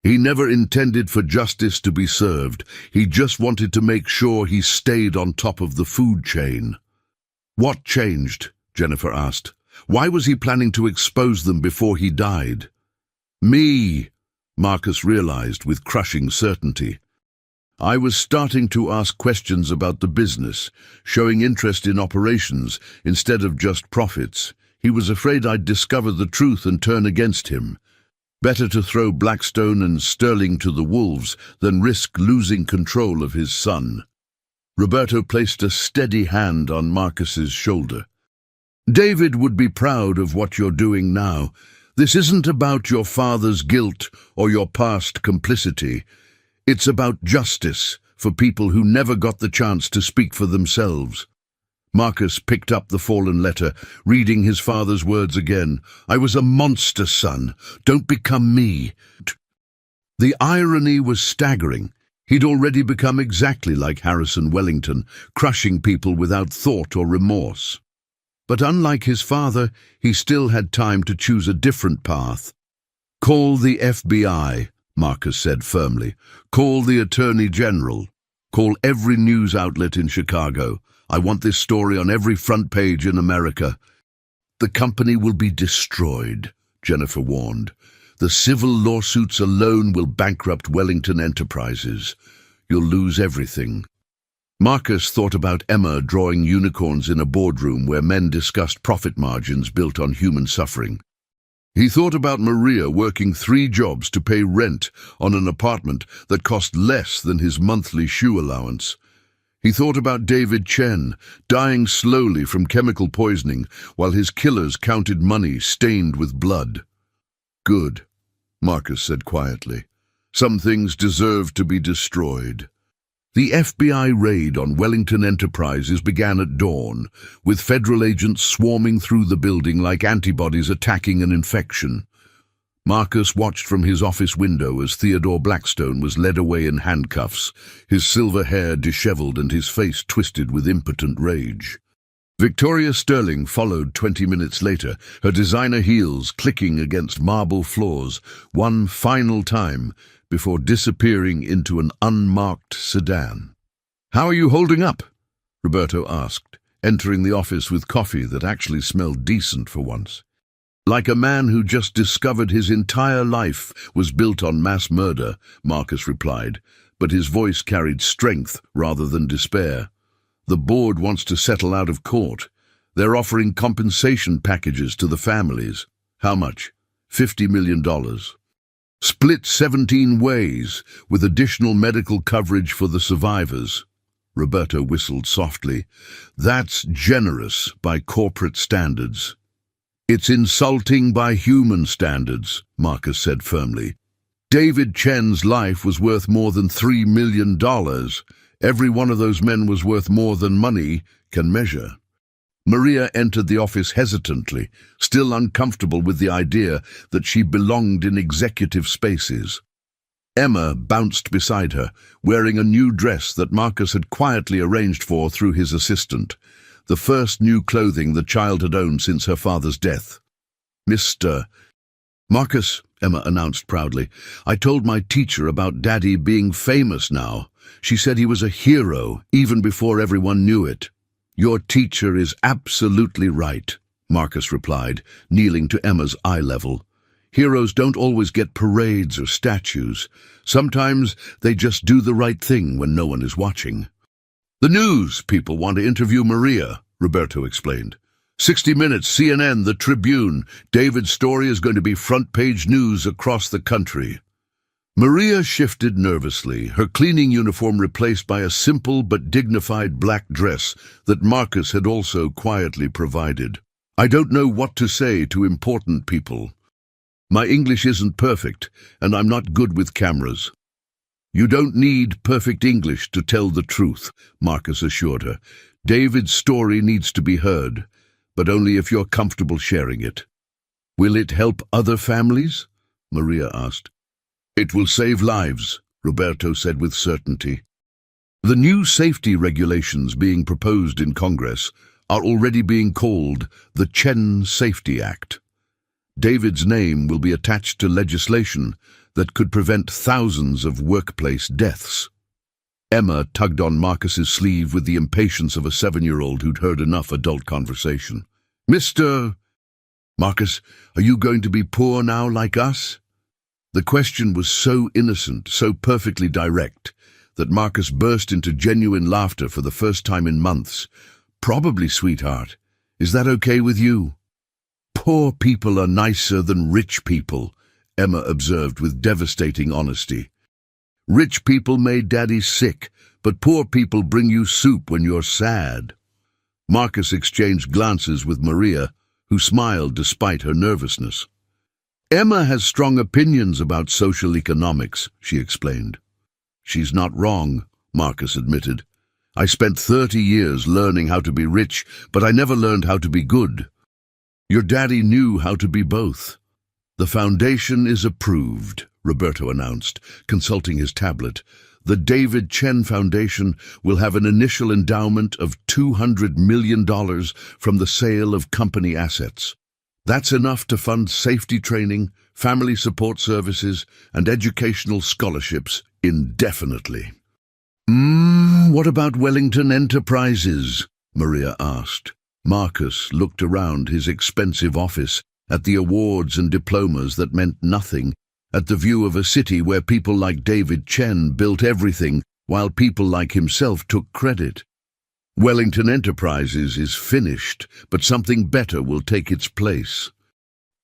He never intended for justice to be served. He just wanted to make sure he stayed on top of the food chain. What changed? Jennifer asked. Why was he planning to expose them before he died? Me, Marcus realized with crushing certainty. I was starting to ask questions about the business, showing interest in operations instead of just profits. He was afraid I'd discover the truth and turn against him. Better to throw Blackstone and Sterling to the wolves than risk losing control of his son. Roberto placed a steady hand on Marcus's shoulder. David would be proud of what you're doing now. This isn't about your father's guilt or your past complicity. It's about justice for people who never got the chance to speak for themselves. Marcus picked up the fallen letter, reading his father's words again. I was a monster, son. Don't become me. The irony was staggering. He'd already become exactly like Harrison Wellington, crushing people without thought or remorse. But unlike his father, he still had time to choose a different path. Call the FBI, Marcus said firmly. Call the Attorney General. Call every news outlet in Chicago. I want this story on every front page in America. The company will be destroyed, Jennifer warned. The civil lawsuits alone will bankrupt Wellington Enterprises. You'll lose everything. Marcus thought about Emma drawing unicorns in a boardroom where men discussed profit margins built on human suffering. He thought about Maria working 3 jobs to pay rent on an apartment that cost less than his monthly shoe allowance. He thought about David Chen, dying slowly from chemical poisoning while his killers counted money stained with blood. Good, Marcus said quietly. Some things deserve to be destroyed. The FBI raid on Wellington Enterprises began at dawn, with federal agents swarming through the building like antibodies attacking an infection. Marcus watched from his office window as Theodore Blackstone was led away in handcuffs, his silver hair disheveled and his face twisted with impotent rage. Victoria Sterling followed 20 minutes later, her designer heels clicking against marble floors one final time before disappearing into an unmarked sedan. How are you holding up? Roberto asked, entering the office with coffee that actually smelled decent for once. Like a man who just discovered his entire life was built on mass murder, Marcus replied, but his voice carried strength rather than despair. The board wants to settle out of court. They're offering compensation packages to the families. How much? $50 million. Split 17 ways, with additional medical coverage for the survivors. Roberto whistled softly. That's generous by corporate standards. It's insulting by human standards, Marcus said firmly. David Chen's life was worth more than $3 million. Every one of those men was worth more than money can measure. Maria entered the office hesitantly, still uncomfortable with the idea that she belonged in executive spaces. Emma bounced beside her, wearing a new dress that Marcus had quietly arranged for through his assistant, the first new clothing the child had owned since her father's death. Mr. Marcus, Emma announced proudly, I told my teacher about Daddy being famous now. She said he was a hero even before everyone knew it. Your teacher is absolutely right, Marcus replied, kneeling to Emma's eye level. Heroes don't always get parades or statues. Sometimes they just do the right thing when no one is watching. The news people want to interview Maria, Roberto explained. 60 Minutes, CNN, The Tribune. David's story is going to be front-page news across the country. Maria shifted nervously, her cleaning uniform replaced by a simple but dignified black dress that Marcus had also quietly provided. "I don't know what to say to important people. My English isn't perfect, and I'm not good with cameras." "You don't need perfect English to tell the truth," Marcus assured her. "David's story needs to be heard, but only if you're comfortable sharing it." "Will it help other families?" Maria asked. "It will save lives," Roberto said with certainty. The new safety regulations being proposed in Congress are already being called the Chen Safety Act. David's name will be attached to legislation that could prevent thousands of workplace deaths. Emma tugged on Marcus's sleeve with the impatience of a 7-year-old who'd heard enough adult conversation. "Mr. Marcus, are you going to be poor now like us?" The question was so innocent, so perfectly direct, that Marcus burst into genuine laughter for the first time in months. "Probably, sweetheart. Is that okay with you?" "Poor people are nicer than rich people," Emma observed with devastating honesty. "Rich people made Daddy sick, but poor people bring you soup when you're sad." Marcus exchanged glances with Maria, who smiled despite her nervousness. "Emma has strong opinions about social economics," she explained. "She's not wrong," Marcus admitted. "I spent 30 years learning how to be rich, but I never learned how to be good." "Your daddy knew how to be both." "The foundation is approved," Roberto announced, consulting his tablet. "The David Chen Foundation will have an initial endowment of $200 million from the sale of company assets. That's enough to fund safety training, family support services, and educational scholarships indefinitely." What about Wellington Enterprises?" Maria asked. Marcus looked around his expensive office, at the awards and diplomas that meant nothing, at the view of a city where people like David Chen built everything, while people like himself took credit. "Wellington Enterprises is finished, but something better will take its place."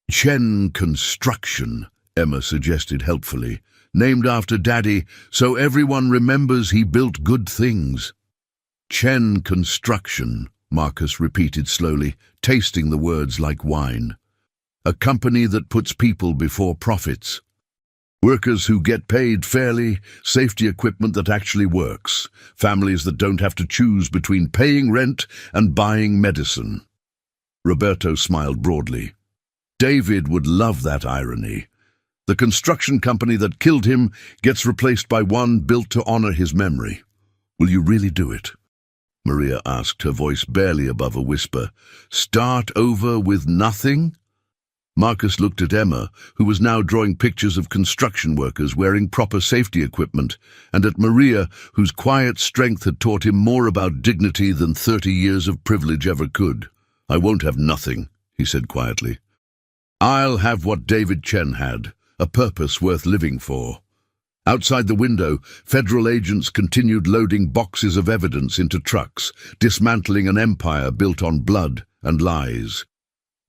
"Chen Construction," Emma suggested helpfully, "named after Daddy, so everyone remembers he built good things." "Chen Construction," Marcus repeated slowly, tasting the words like wine. "A company that puts people before profits. Workers who get paid fairly, safety equipment that actually works, families that don't have to choose between paying rent and buying medicine." Roberto smiled broadly. David would love that irony. The construction company that killed him gets replaced by one built to honor his memory. "Will you really do it?" Maria asked, her voice barely above a whisper. "Start over with nothing?" Marcus looked at Emma, who was now drawing pictures of construction workers wearing proper safety equipment, and at Maria, whose quiet strength had taught him more about dignity than 30 years of privilege ever could. "I won't have nothing," he said quietly. "I'll have what David Chen had, a purpose worth living for." Outside the window, federal agents continued loading boxes of evidence into trucks, dismantling an empire built on blood and lies.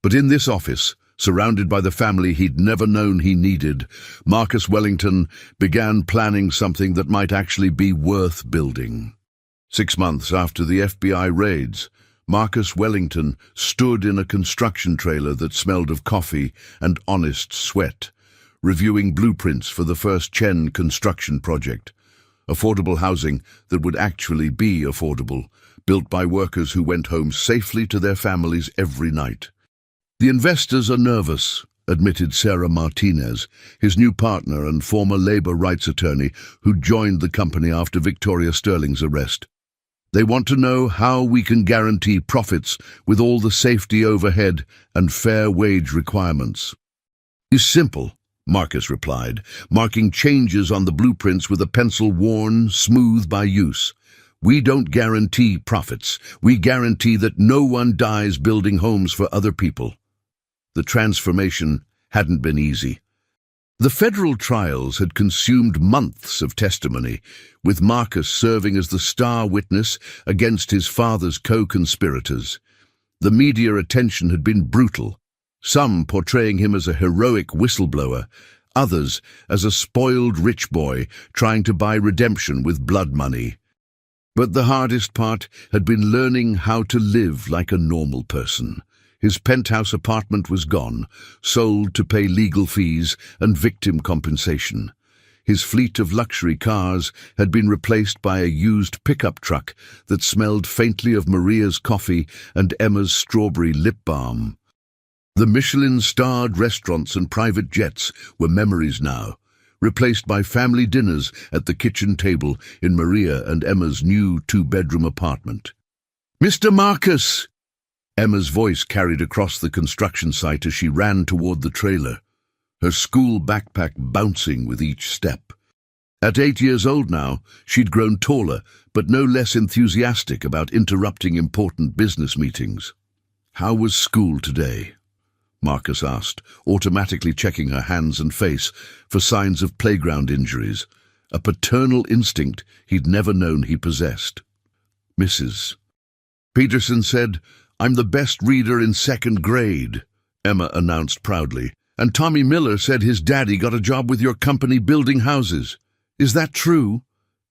But in this office, surrounded by the family he'd never known he needed, Marcus Wellington began planning something that might actually be worth building. 6 months after the FBI raids, Marcus Wellington stood in a construction trailer that smelled of coffee and honest sweat, reviewing blueprints for the first Chen construction project. Affordable housing that would actually be affordable, built by workers who went home safely to their families every night. "The investors are nervous," admitted Sarah Martinez, his new partner and former labor rights attorney who joined the company after Victoria Sterling's arrest. "They want to know how we can guarantee profits with all the safety overhead and fair wage requirements." "It's simple," Marcus replied, marking changes on the blueprints with a pencil worn smooth by use. "We don't guarantee profits. We guarantee that no one dies building homes for other people." The transformation hadn't been easy. The federal trials had consumed months of testimony, with Marcus serving as the star witness against his father's co-conspirators. The media attention had been brutal, some portraying him as a heroic whistleblower, others as a spoiled rich boy trying to buy redemption with blood money. But the hardest part had been learning how to live like a normal person. His penthouse apartment was gone, sold to pay legal fees and victim compensation. His fleet of luxury cars had been replaced by a used pickup truck that smelled faintly of Maria's coffee and Emma's strawberry lip balm. The Michelin-starred restaurants and private jets were memories now, replaced by family dinners at the kitchen table in Maria and Emma's new two-bedroom apartment. "Mr. Marcus!" Emma's voice carried across the construction site as she ran toward the trailer, her school backpack bouncing with each step. At 8 years old now, she'd grown taller, but no less enthusiastic about interrupting important business meetings. "How was school today?" Marcus asked, automatically checking her hands and face for signs of playground injuries, a paternal instinct he'd never known he possessed. "Mrs. Peterson said, 'I'm the best reader in 2nd grade,' Emma announced proudly. 'And Tommy Miller said his daddy got a job with your company building houses. Is that true?'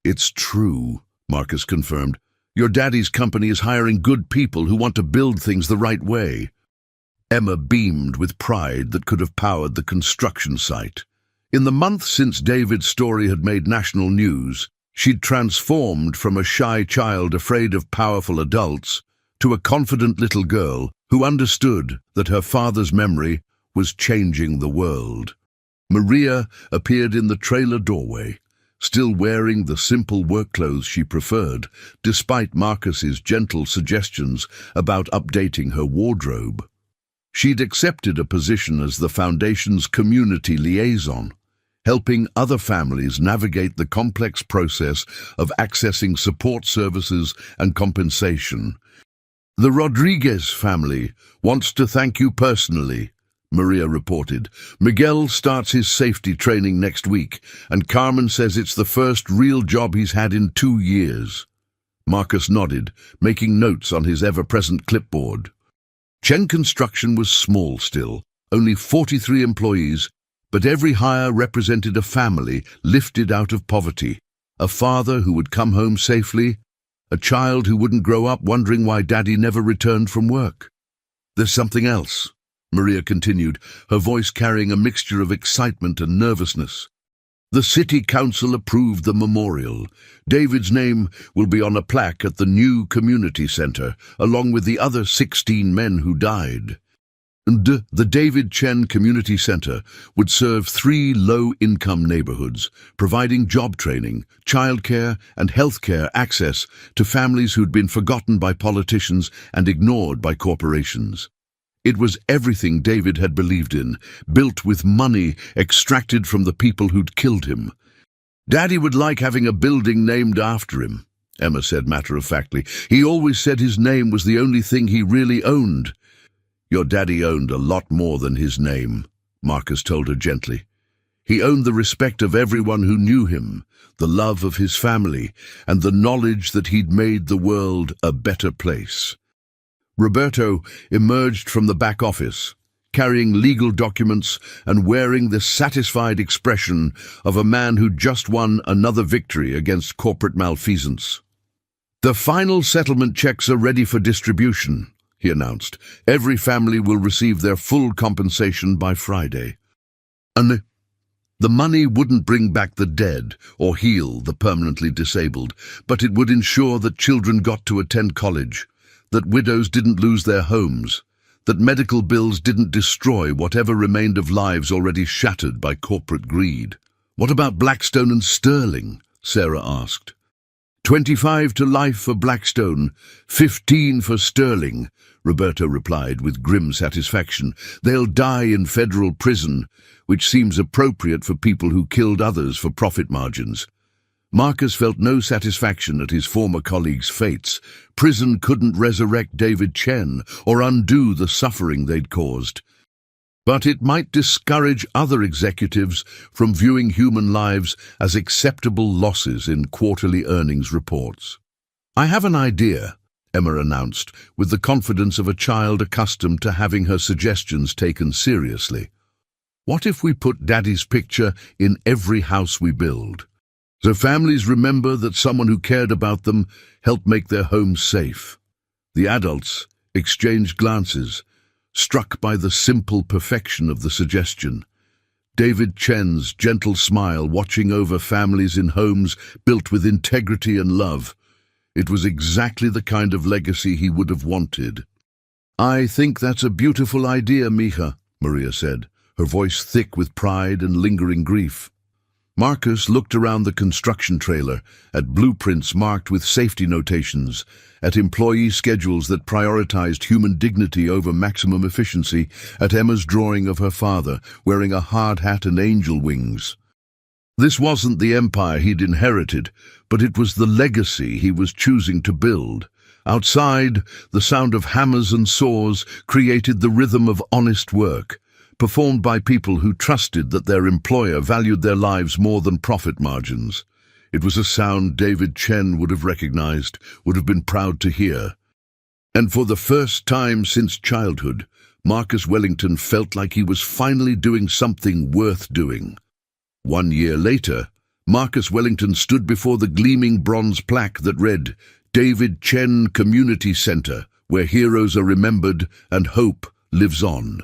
'It's true,' Marcus confirmed. 'Your daddy's company is hiring good people who want to build things the right way.' Emma beamed with pride that could have powered the construction site. In the month since David's story had made national news, she'd transformed from a shy child afraid of powerful adults to a confident little girl who understood that her father's memory was changing the world. Maria appeared in the trailer doorway, still wearing the simple work clothes she preferred, despite Marcus's gentle suggestions about updating her wardrobe. She'd accepted a position as the Foundation's community liaison, helping other families navigate the complex process of accessing support services and compensation. "The Rodriguez family wants to thank you personally," Maria reported. "Miguel starts his safety training next week, and Carmen says it's the first real job he's had in 2 years. Marcus nodded, making notes on his ever-present clipboard. Chen Construction was small still, only 43 employees, but every hire represented a family lifted out of poverty, a father who would come home safely, a child who wouldn't grow up wondering why Daddy never returned from work. "There's something else," Maria continued, her voice carrying a mixture of excitement and nervousness. "The city council approved the memorial. David's name will be on a plaque at the new community center, along with the other 16 men who died. And the David Chen Community Center would serve 3 low-income neighborhoods, providing job training, childcare, and healthcare access to families who'd been forgotten by politicians and ignored by corporations. It was everything David had believed in, built with money extracted from the people who'd killed him. Daddy would like having a building named after him," Emma said matter-of-factly. "He always said his name was the only thing he really owned." "Your daddy owned a lot more than his name," Marcus told her gently. "He owned the respect of everyone who knew him, the love of his family, and the knowledge that he'd made the world a better place." Roberto emerged from the back office, carrying legal documents and wearing the satisfied expression of a man who'd just won another victory against corporate malfeasance. "The final settlement checks are ready for distribution," he announced. "Every family will receive their full compensation by Friday. And the money wouldn't bring back the dead or heal the permanently disabled, but it would ensure that children got to attend college, that widows didn't lose their homes, that medical bills didn't destroy whatever remained of lives already shattered by corporate greed." "What about Blackstone and Sterling?" Sarah asked. 25 to life for Blackstone, 15 for Sterling," Roberto replied with grim satisfaction. "They'll die in federal prison, which seems appropriate for people who killed others for profit margins." Marcus felt no satisfaction at his former colleagues' fates. Prison couldn't resurrect David Chen or undo the suffering they'd caused. But it might discourage other executives from viewing human lives as acceptable losses in quarterly earnings reports. "I have an idea," Emma announced, with the confidence of a child accustomed to having her suggestions taken seriously. What if we put Daddy's picture in every house we build? So families remember that someone who cared about them helped make their homes safe. The adults exchanged glances, struck by the simple perfection of the suggestion. David Chen's gentle smile watching over families in homes built with integrity and love. It was exactly the kind of legacy he would have wanted. "I think that's a beautiful idea, Mija," Maria said, her voice thick with pride and lingering grief. Marcus looked around the construction trailer, at blueprints marked with safety notations, at employee schedules that prioritized human dignity over maximum efficiency, at Emma's drawing of her father, wearing a hard hat and angel wings. This wasn't the empire he'd inherited, but it was the legacy he was choosing to build. Outside, the sound of hammers and saws created the rhythm of honest work, performed by people who trusted that their employer valued their lives more than profit margins. It was a sound David Chen would have recognized, would have been proud to hear. And for the first time since childhood, Marcus Wellington felt like he was finally doing something worth doing. 1 year later, Marcus Wellington stood before the gleaming bronze plaque that read, "David Chen Community Center, where heroes are remembered and hope lives on."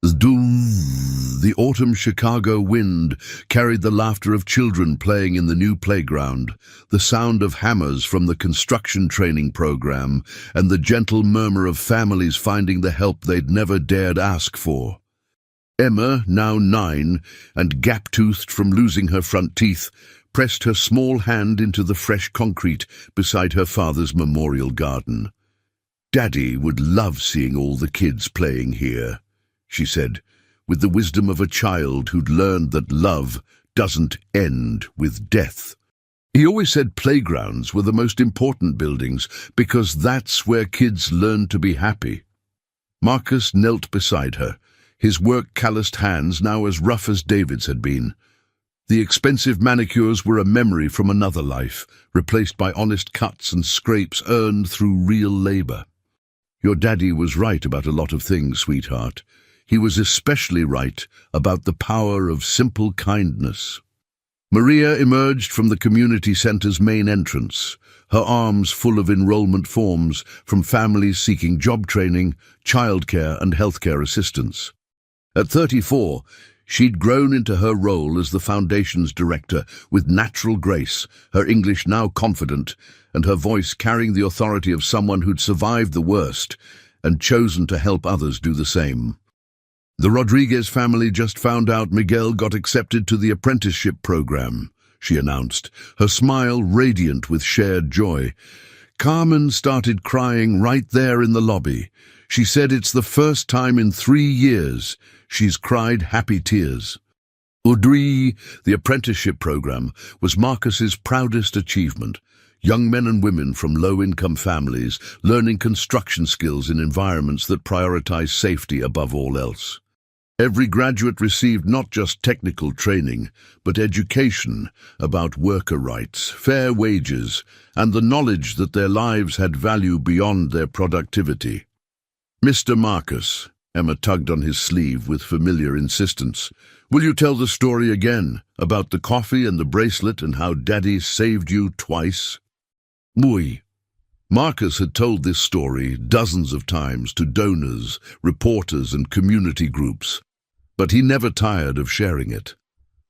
The autumn Chicago wind carried the laughter of children playing in the new playground, the sound of hammers from the construction training program, and the gentle murmur of families finding the help they'd never dared ask for. Emma, now 9, and gap-toothed from losing her front teeth, pressed her small hand into the fresh concrete beside her father's memorial garden. "Daddy would love seeing all the kids playing here," she said, with the wisdom of a child who'd learned that love doesn't end with death. He always said playgrounds were the most important buildings because that's where kids learn to be happy. Marcus knelt beside her, his work-calloused hands now as rough as David's had been. The expensive manicures were a memory from another life, replaced by honest cuts and scrapes earned through real labor. "Your daddy was right about a lot of things, sweetheart. He was especially right about the power of simple kindness." Maria emerged from the community center's main entrance, her arms full of enrollment forms from families seeking job training, childcare and healthcare assistance. At 34, she'd grown into her role as the foundation's director with natural grace, her English now confident, and her voice carrying the authority of someone who'd survived the worst and chosen to help others do the same. "The Rodriguez family just found out Miguel got accepted to the apprenticeship program," she announced, her smile radiant with shared joy. Carmen started crying right there in the lobby. She said it's the first time in 3 years she's cried happy tears. Audrey, the apprenticeship program, was Marcus's proudest achievement. Young men and women from low-income families learning construction skills in environments that prioritize safety above all else. Every graduate received not just technical training, but education about worker rights, fair wages, and the knowledge that their lives had value beyond their productivity. "Mr. Marcus," Emma tugged on his sleeve with familiar insistence, "will you tell the story again, about the coffee and the bracelet and how Daddy saved you twice?" "Oui." Marcus had told this story dozens of times to donors, reporters and community groups, but he never tired of sharing it.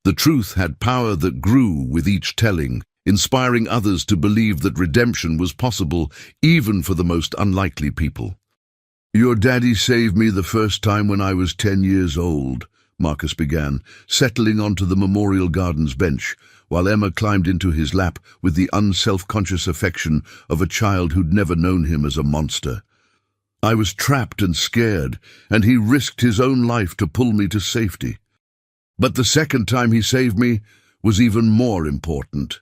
The truth had power that grew with each telling, inspiring others to believe that redemption was possible even for the most unlikely people. "Your daddy saved me the first time when I was 10 years old," Marcus began, settling onto the Memorial Gardens bench, while Emma climbed into his lap with the unself-conscious affection of a child who'd never known him as a monster. "I was trapped and scared, and he risked his own life to pull me to safety. But the second time he saved me was even more important."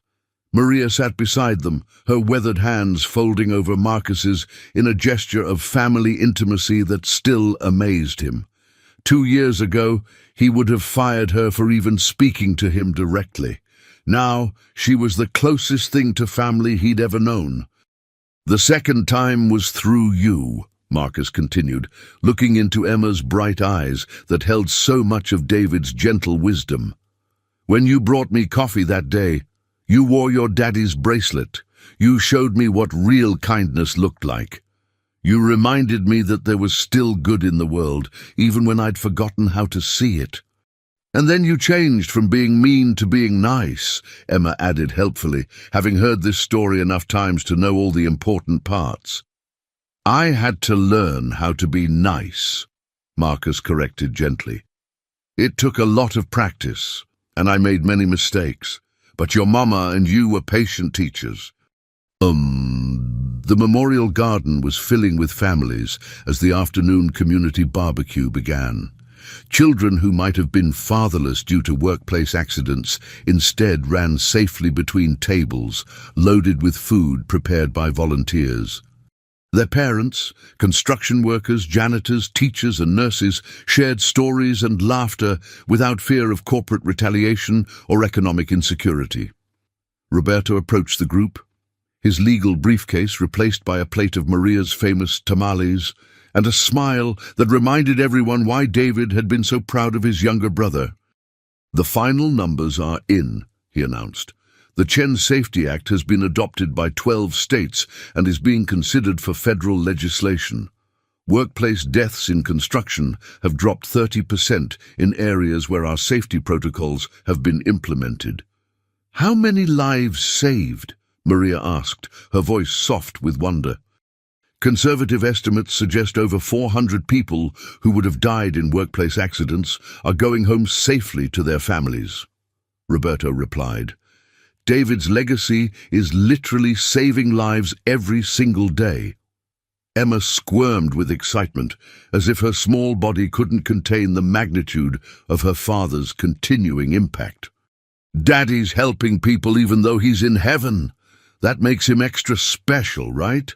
Maria sat beside them, her weathered hands folding over Marcus's in a gesture of family intimacy that still amazed him. 2 years ago, he would have fired her for even speaking to him directly. Now, she was the closest thing to family he'd ever known. "The second time was through you," Marcus continued, looking into Emma's bright eyes that held so much of David's gentle wisdom. "When you brought me coffee that day, you wore your daddy's bracelet. You showed me what real kindness looked like. You reminded me that there was still good in the world, even when I'd forgotten how to see it." "And then you changed from being mean to being nice," Emma added helpfully, having heard this story enough times to know all the important parts. "I had to learn how to be nice," Marcus corrected gently. "It took a lot of practice, and I made many mistakes, but your mama and you were patient teachers." The memorial garden was filling with families as the afternoon community barbecue began. Children who might have been fatherless due to workplace accidents instead ran safely between tables, loaded with food prepared by volunteers. Their parents, construction workers, janitors, teachers and nurses shared stories and laughter without fear of corporate retaliation or economic insecurity. Roberto approached the group, his legal briefcase replaced by a plate of Maria's famous tamales, and a smile that reminded everyone why David had been so proud of his younger brother. "The final numbers are in," he announced. "The Chen Safety Act has been adopted by 12 states and is being considered for federal legislation. Workplace deaths in construction have dropped 30% in areas where our safety protocols have been implemented." "How many lives saved?" Maria asked, her voice soft with wonder. "Conservative estimates suggest over 400 people who would have died in workplace accidents are going home safely to their families," Roberto replied. "David's legacy is literally saving lives every single day." Emma squirmed with excitement, as if her small body couldn't contain the magnitude of her father's continuing impact. "Daddy's helping people even though he's in heaven. That makes him extra special, right?"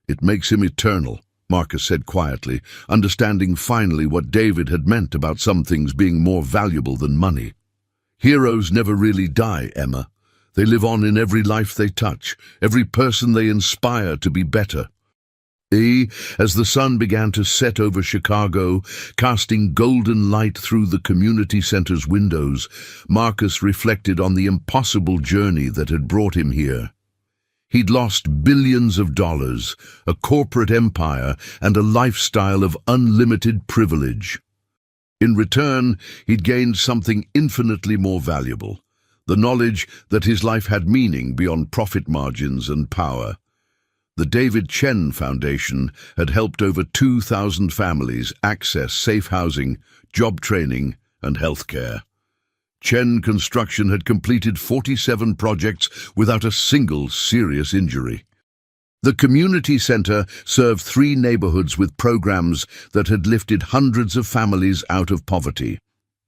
"It makes him eternal," Marcus said quietly, understanding finally what David had meant about some things being more valuable than money. "Heroes never really die, Emma. They live on in every life they touch, every person they inspire to be better." As the sun began to set over Chicago, casting golden light through the community center's windows, Marcus reflected on the impossible journey that had brought him here. He'd lost billions of dollars, a corporate empire, and a lifestyle of unlimited privilege. In return, he'd gained something infinitely more valuable, the knowledge that his life had meaning beyond profit margins and power. The David Chen Foundation had helped over 2,000 families access safe housing, job training, and health care. Chen Construction had completed 47 projects without a single serious injury. The community center served 3 neighborhoods with programs that had lifted hundreds of families out of poverty.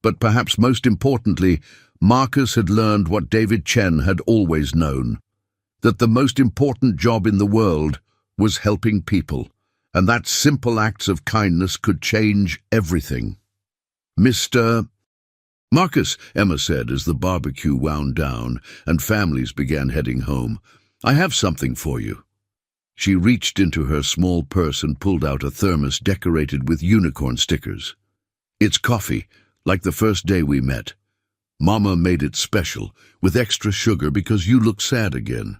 But perhaps most importantly, Marcus had learned what David Chen had always known, that the most important job in the world was helping people, and that simple acts of kindness could change everything. "Mr. Marcus," Emma said as the barbecue wound down and families began heading home, "I have something for you." She reached into her small purse and pulled out a thermos decorated with unicorn stickers. "It's coffee, like the first day we met. Mama made it special, with extra sugar because you look sad again."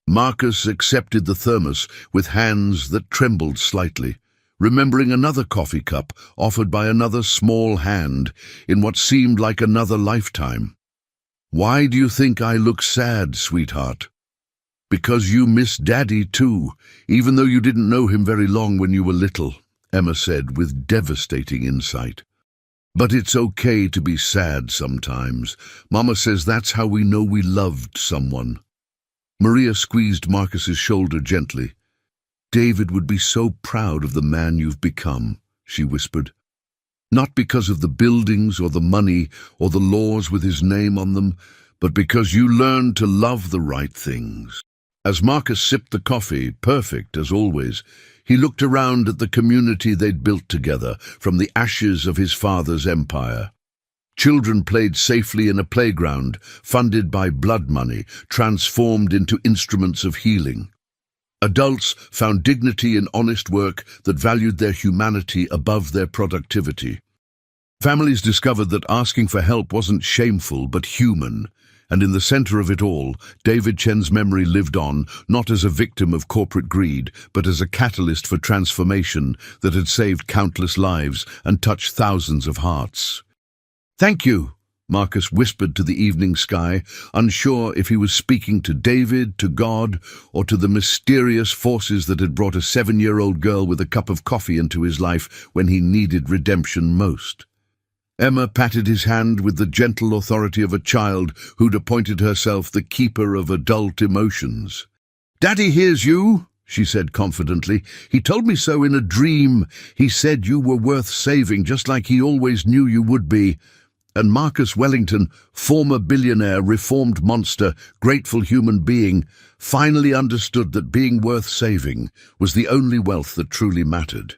Marcus accepted the thermos with hands that trembled slightly, remembering another coffee cup offered by another small hand in what seemed like another lifetime. "Why do you think I look sad, sweetheart?" "Because you miss Daddy too, even though you didn't know him very long when you were little," Emma said with devastating insight. "But it's okay to be sad sometimes. Mama says that's how we know we loved someone." Maria squeezed Marcus's shoulder gently. "David would be so proud of the man you've become," she whispered. "Not because of the buildings or the money or the laws with his name on them, but because you learned to love the right things." As Marcus sipped the coffee, perfect as always, he looked around at the community they'd built together from the ashes of his father's empire. Children played safely in a playground, funded by blood money, transformed into instruments of healing. Adults found dignity in honest work that valued their humanity above their productivity. Families discovered that asking for help wasn't shameful but human, and in the center of it all, David Chen's memory lived on, not as a victim of corporate greed, but as a catalyst for transformation that had saved countless lives and touched thousands of hearts. "Thank you," Marcus whispered to the evening sky, unsure if he was speaking to David, to God, or to the mysterious forces that had brought a 7-year-old girl with a cup of coffee into his life when he needed redemption most. Emma patted his hand with the gentle authority of a child who'd appointed herself the keeper of adult emotions. "Daddy hears you," she said confidently. "He told me so in a dream. He said you were worth saving, just like he always knew you would be." And Marcus Wellington, former billionaire, reformed monster, grateful human being, finally understood that being worth saving was the only wealth that truly mattered.